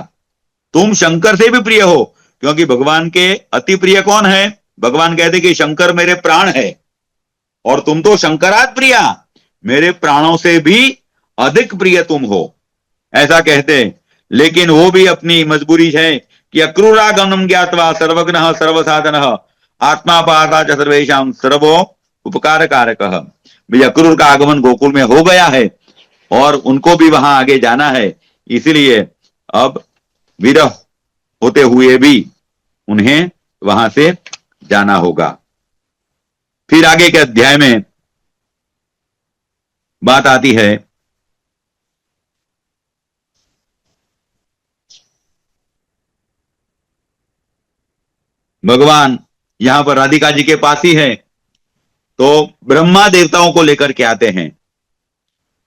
तुम शंकर से भी प्रिय हो, क्योंकि भगवान के अति प्रिय कौन है? भगवान कहते कि शंकर मेरे प्राण है, और तुम तो शंकरात् प्रिया, मेरे प्राणों से भी अधिक प्रिय तुम हो, ऐसा कहते। लेकिन वो भी अपनी मजबूरी है कि अक्रूरागमनम ज्ञात्वा सर्वज्ञः सर्वसाधनः आत्मा पाता च सर्वेषां सर्वो उपकार कारकः। भाई अक्रूर का आगमन गोकुल में हो गया है और उनको भी वहां आगे जाना है, इसलिए अब विरह होते हुए भी उन्हें वहां से जाना होगा। फिर आगे के अध्याय में बात आती है, भगवान यहां पर राधिका जी के पास ही है, तो ब्रह्मा देवताओं को लेकर के आते हैं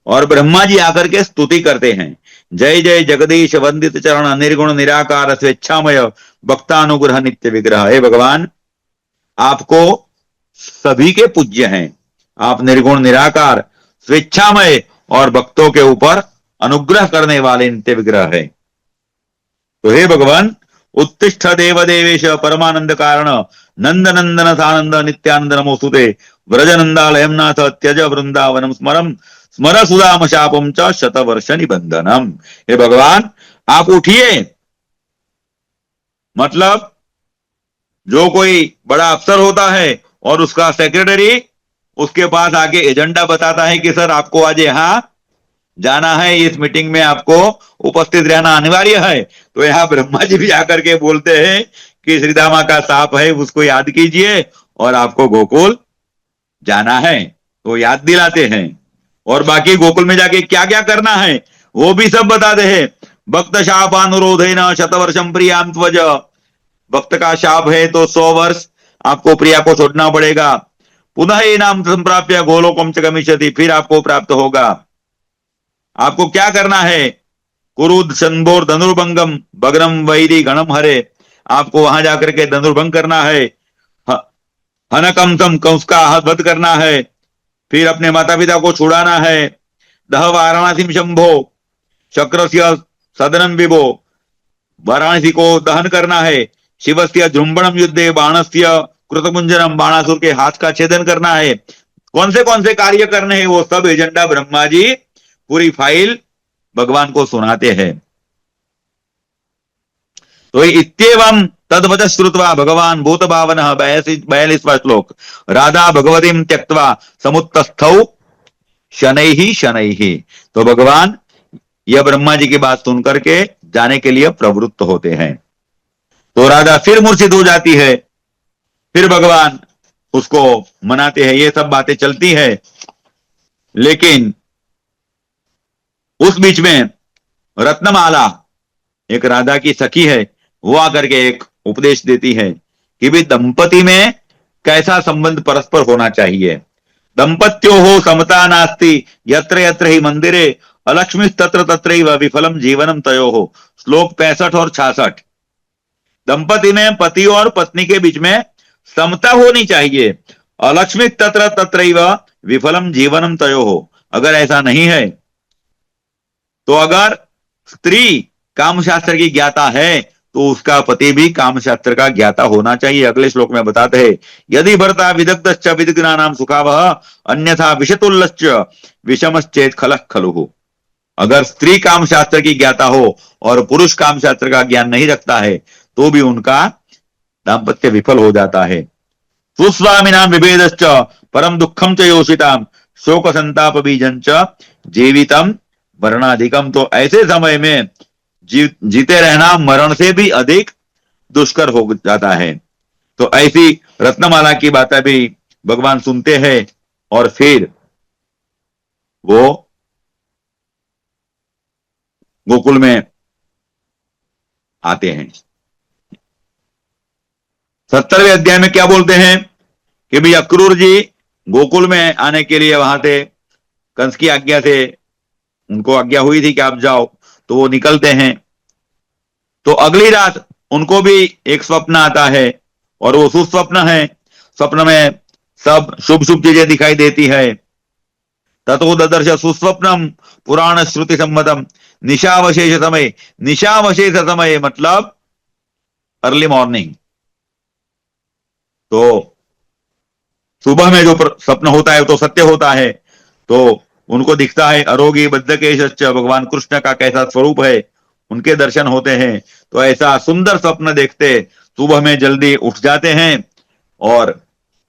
और ब्रह्मा जी आकर के स्तुति करते हैं, जय जय जगदीश वंदित चरण निर्गुण निराकार स्वेच्छामय भक्तानुग्रह नित्य विग्रह। हे भगवान, आपको सभी के पूज्य हैं, आप निर्गुण निराकार स्वेच्छामय और भक्तों के ऊपर अनुग्रह करने वाले नित्य विग्रह है। तो हे भगवान, उत्तिष्ठ देव देवेश परमानंद कारण नंद नंदन सानंद नित्यानंद नमोस्तुते व्रजनंदालयम नाथ त्यज वृंदावनम स्मरम स्मर सुदाम शापम च शतवर्ष निबंधनम। हे भगवान, आप उठिए। मतलब जो कोई बड़ा अफसर होता है और उसका सेक्रेटरी उसके पास आके एजेंडा बताता है कि सर आपको आज यहाँ जाना है, इस मीटिंग में आपको उपस्थित रहना अनिवार्य है, तो यहाँ ब्रह्मा जी भी आकर के बोलते हैं कि श्रीदामा का साप है उसको याद कीजिए और आपको गोकुल जाना है, तो याद दिलाते हैं। और बाकी गोकुल में जाके क्या क्या करना है वो भी सब बताते हैं। भक्त शापानुरोधेन शतवर्षम प्रियाम त्वज, भक्त का शाप है तो 100 वर्ष आपको प्रिया को छोड़ना पड़ेगा। पुनः ये नाम संप्राप्य गोलोकम च गमिष्यति, फिर आपको प्राप्त होगा। आपको क्या करना है? कुरुद शंभोर धनुर्भंगम भग्नम वैरी गणम हरे, आपको वहां जाकर के धनुर्भंग करना है। हनकम तम कंस का वध करना है, फिर अपने माता पिता को छुड़ाना है। दह वाराणसी शंभो शक्रस्य सदनम विभो, वाराणसी को दहन करना है। शिवस्य झुंबणम युद्धे बाणस्य कृतकुंजनम, बाणासुर के हाथ का छेदन करना है। कौन से कार्य करने हैं वो सब एजेंडा ब्रह्मा जी पूरी फाइल भगवान को सुनाते हैं। तो इत्येवं तद्वत श्रुत्वा भगवान भूत भावन 42वां श्लोक, राधा भगवतीम त्यक्त्वा समुत्तस्थौ शनैहि शनैहि। तो भगवान यह ब्रह्मा जी की बात सुनकर के जाने के लिए प्रवृत्त होते हैं। तो राधा फिर मूर्छित हो जाती है, फिर भगवान उसको मनाते हैं, ये सब बातें चलती है। लेकिन उस बीच में रत्नमाला एक राधा की सखी है, वो आकर के एक उपदेश देती है कि भी दंपति में कैसा संबंध परस्पर होना चाहिए। दंपत्यो हो समता नास्ति यत्र यत्र ही मंदिरे अलक्ष्मी तत्र तत्रैव विफलम जीवनम तयो हो। श्लोक 65 और 66। दंपति में पति और पत्नी के बीच में समता होनी चाहिए। अलक्ष्मी तत्र तत्रैव विफलम जीवनम तयो हो। अगर ऐसा नहीं है तो अगर स्त्री कामशास्त्र की ज्ञाता है तो उसका पति भी कामशास्त्र का ज्ञाता होना चाहिए। अगले श्लोक में बताते हैं, यदि भर्ता विदग्धश्च विद्ग्नानाम सुखावह अन्यथा विषतुल्लश्च विषमश्चेत खलः खलुः। अगर स्त्री कामशास्त्र की ज्ञाता हो और पुरुष कामशास्त्र का ज्ञान नहीं रखता है तो भी उनका दाम्पत्य विफल हो जाता है। सुस्वामिनाम विभेदश्च परम दुखम च योषिताम शोक संताप बीजंच जीवितम वर्णाधिकम। तो ऐसे समय में जीते रहना मरण से भी अधिक दुष्कर हो जाता है। तो ऐसी रत्नमाला की बातें भी भगवान सुनते हैं और फिर वो गोकुल में आते हैं। 70वें अध्याय में क्या बोलते हैं कि भाई अक्रूर जी गोकुल में आने के लिए वहां थे, कंस की आज्ञा से उनको आज्ञा हुई थी कि आप जाओ, तो वो निकलते हैं। तो अगली रात उनको भी एक स्वप्न आता है और वो सुस्वप्न है। स्वप्न में सब शुभ शुभ चीजें दिखाई देती है। ततो ददर्श सुस्वप्नम पुराण श्रुति सम्मतम निशावशेष समय। निशावशेष समय मतलब अर्ली मॉर्निंग। तो सुबह में जो स्वप्न होता है वो तो सत्य होता है। तो उनको दिखता है अरोगी बद्धकेश, भगवान कृष्ण का कैसा स्वरूप है, उनके दर्शन होते हैं। तो ऐसा सुंदर स्वप्न देखते सुबह में जल्दी उठ जाते हैं और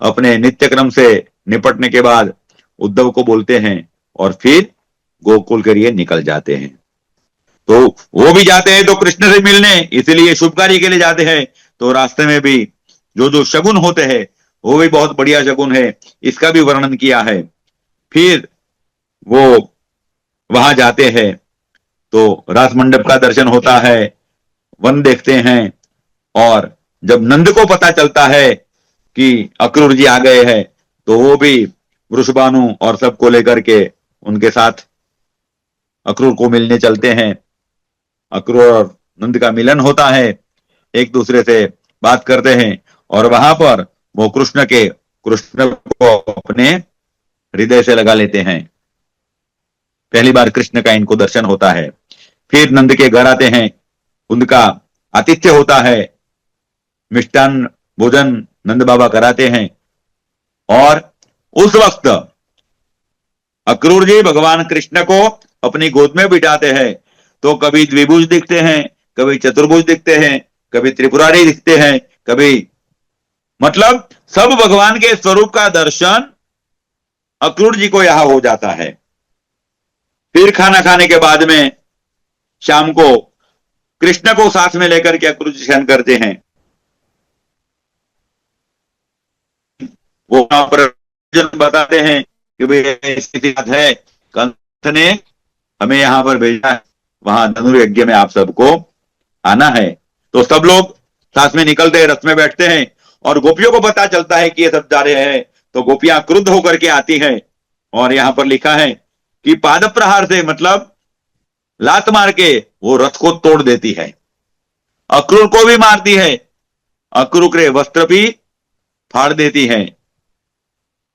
अपने नित्य क्रम से निपटने के बाद उद्धव को बोलते हैं और फिर गोकुल के लिए निकल जाते हैं। तो वो भी जाते हैं तो कृष्ण से मिलने, इसीलिए शुभ कार्य के लिए जाते हैं। तो रास्ते में भी जो जो शगुन होते हैं वो भी बहुत बढ़िया शगुन है, इसका भी वर्णन किया है। फिर वो वहां जाते हैं तो रास मंडप का दर्शन होता है, वन देखते हैं। और जब नंद को पता चलता है कि अक्रूर जी आ गए हैं तो वो भी वृषभानु और सबको लेकर के उनके साथ अक्रूर को मिलने चलते हैं। अक्रूर और नंद का मिलन होता है, एक दूसरे से बात करते हैं और वहां पर वो कृष्ण को अपने हृदय से लगा लेते हैं। पहली बार कृष्ण का इनको दर्शन होता है। फिर नंद के घर आते हैं, उनका आतिथ्य होता है, मिष्टान भोजन नंद बाबा कराते हैं। और उस वक्त अक्रूर जी भगवान कृष्ण को अपनी गोद में बिठाते हैं, तो कभी द्विभुज दिखते हैं, कभी चतुर्भुज दिखते हैं, कभी त्रिपुरारी दिखते हैं, कभी मतलब सब भगवान के स्वरूप का दर्शन अक्रूर जी को यहां हो जाता है। फिर खाना खाने के बाद में शाम को कृष्ण को साथ में लेकर के अक्रूर जी शयन करते हैं। वो वहां पर बताते हैं कि भाई स्थिति है, कंस ने हमें यहां पर भेजा है, वहां धनुर्यज्ञ में आप सबको आना है। तो सब लोग साथ में निकलते हैं, रथ में बैठते हैं, और गोपियों को पता चलता है कि ये सब जा रहे हैं, तो गोपियां क्रुद्ध होकर के आती हैं। और यहां पर लिखा है कि पाद प्रहार से मतलब लात मार के वो रथ को तोड़ देती है, अक्रूर को भी मारती है, अक्रूर के वस्त्र भी फाड़ देती है।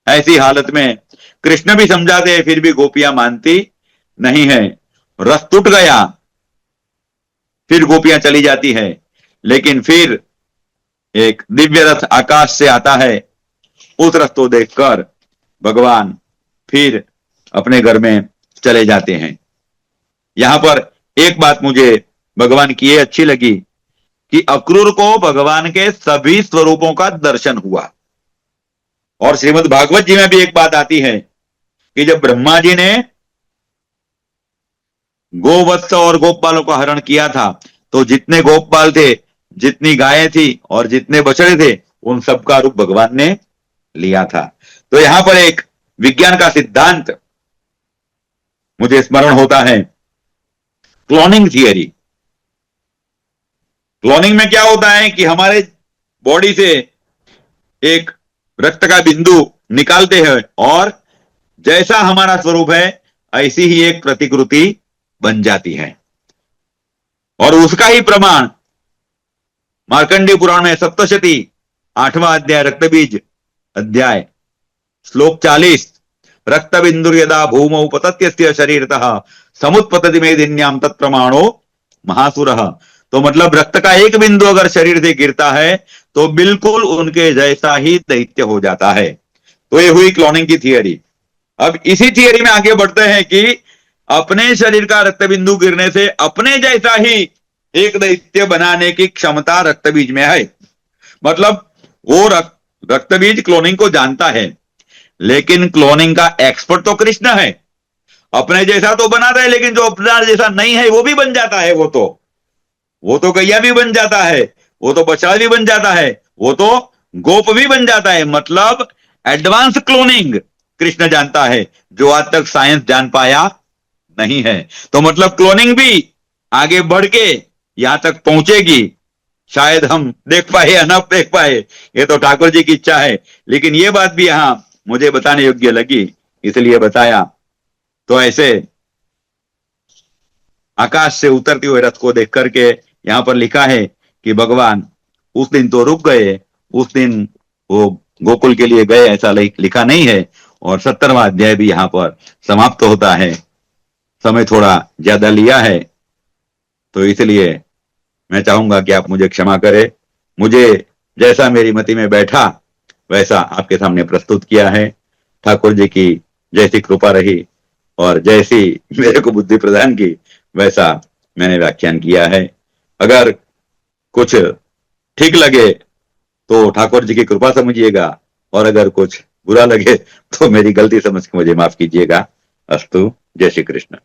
ऐसी हालत में कृष्ण भी समझाते हैं, फिर भी गोपियां मानती नहीं है। रथ टूट गया, फिर गोपियां चली जाती है, लेकिन फिर एक दिव्य रथ आकाश से आता है। उस रथ को देखकर भगवान फिर अपने घर में चले जाते हैं। यहां पर एक बात मुझे भगवान की ये अच्छी लगी कि अक्रूर को भगवान के सभी स्वरूपों का दर्शन हुआ। और श्रीमद् भागवत जी में भी एक बात आती है कि जब ब्रह्मा जी ने गोवत्स और गोपालों का हरण किया था, तो जितने गोपाल थे, जितनी गायें थी और जितने बछड़े थे, उन सबका रूप भगवान ने लिया था। तो यहां पर एक विज्ञान का सिद्धांत मुझे स्मरण होता है, क्लोनिंग थियरी। क्लोनिंग में क्या होता है कि हमारे बॉडी से एक रक्त का बिंदु निकालते हैं, और जैसा हमारा स्वरूप है ऐसी ही एक प्रतिकृति बन जाती है। और उसका ही प्रमाण मार्कंडेय पुराण में सप्तशती 8वां अध्याय रक्तबीज अध्याय श्लोक 40, रक्त बिंदु यदा भूमौ पतत्यस्य शरीरतः समुत्पतति मेदिन्याम तत्प्रमाणो महासुरः। तो मतलब रक्त का एक बिंदु अगर शरीर से गिरता है तो बिल्कुल उनके जैसा ही दैत्य हो जाता है। तो ये हुई क्लोनिंग की थियरी। अब इसी थियरी में आगे बढ़ते हैं कि अपने शरीर का रक्त बिंदु गिरने से अपने जैसा ही एक दैत्य बनाने की क्षमता रक्तबीज में है। मतलब वो रक्तबीज क्लोनिंग को जानता है, लेकिन क्लोनिंग का एक्सपर्ट तो कृष्ण है। अपने जैसा तो बनाता है, लेकिन जो अपना जैसा नहीं है वो भी बन जाता है। वो तो गैया भी बन जाता है, वो तो बछड़ा भी बन जाता है, वो तो गोप भी बन जाता है। मतलब एडवांस क्लोनिंग कृष्ण जानता है, जो आज तक साइंस जान पाया नहीं है। तो मतलब क्लोनिंग भी आगे बढ़ के यहां तक पहुंचेगी, शायद हम देख पाए या ना देख पाए, ये तो ठाकुर जी की इच्छा है। लेकिन ये बात भी यहां मुझे बताने योग्य लगी, इसलिए बताया। तो ऐसे आकाश से उतरते हुए रथ को देख करके यहां पर लिखा है कि भगवान उस दिन तो रुक गए, उस दिन वो गोकुल के लिए गए, ऐसा लिखा नहीं है। और 70वां अध्याय भी यहां पर समाप्त होता है। समय थोड़ा ज्यादा लिया है, तो इसलिए मैं चाहूंगा कि आप मुझे क्षमा करें। मुझे जैसा मेरी मति में बैठा वैसा आपके सामने प्रस्तुत किया है। ठाकुर जी की जैसी कृपा रही और जैसी मेरे को बुद्धि प्रदान की, वैसा मैंने व्याख्यान किया है। अगर कुछ ठीक लगे तो ठाकुर जी की कृपा समझिएगा, और अगर कुछ बुरा लगे तो मेरी गलती समझ के मुझे माफ कीजिएगा। अस्तु, जय श्री कृष्ण।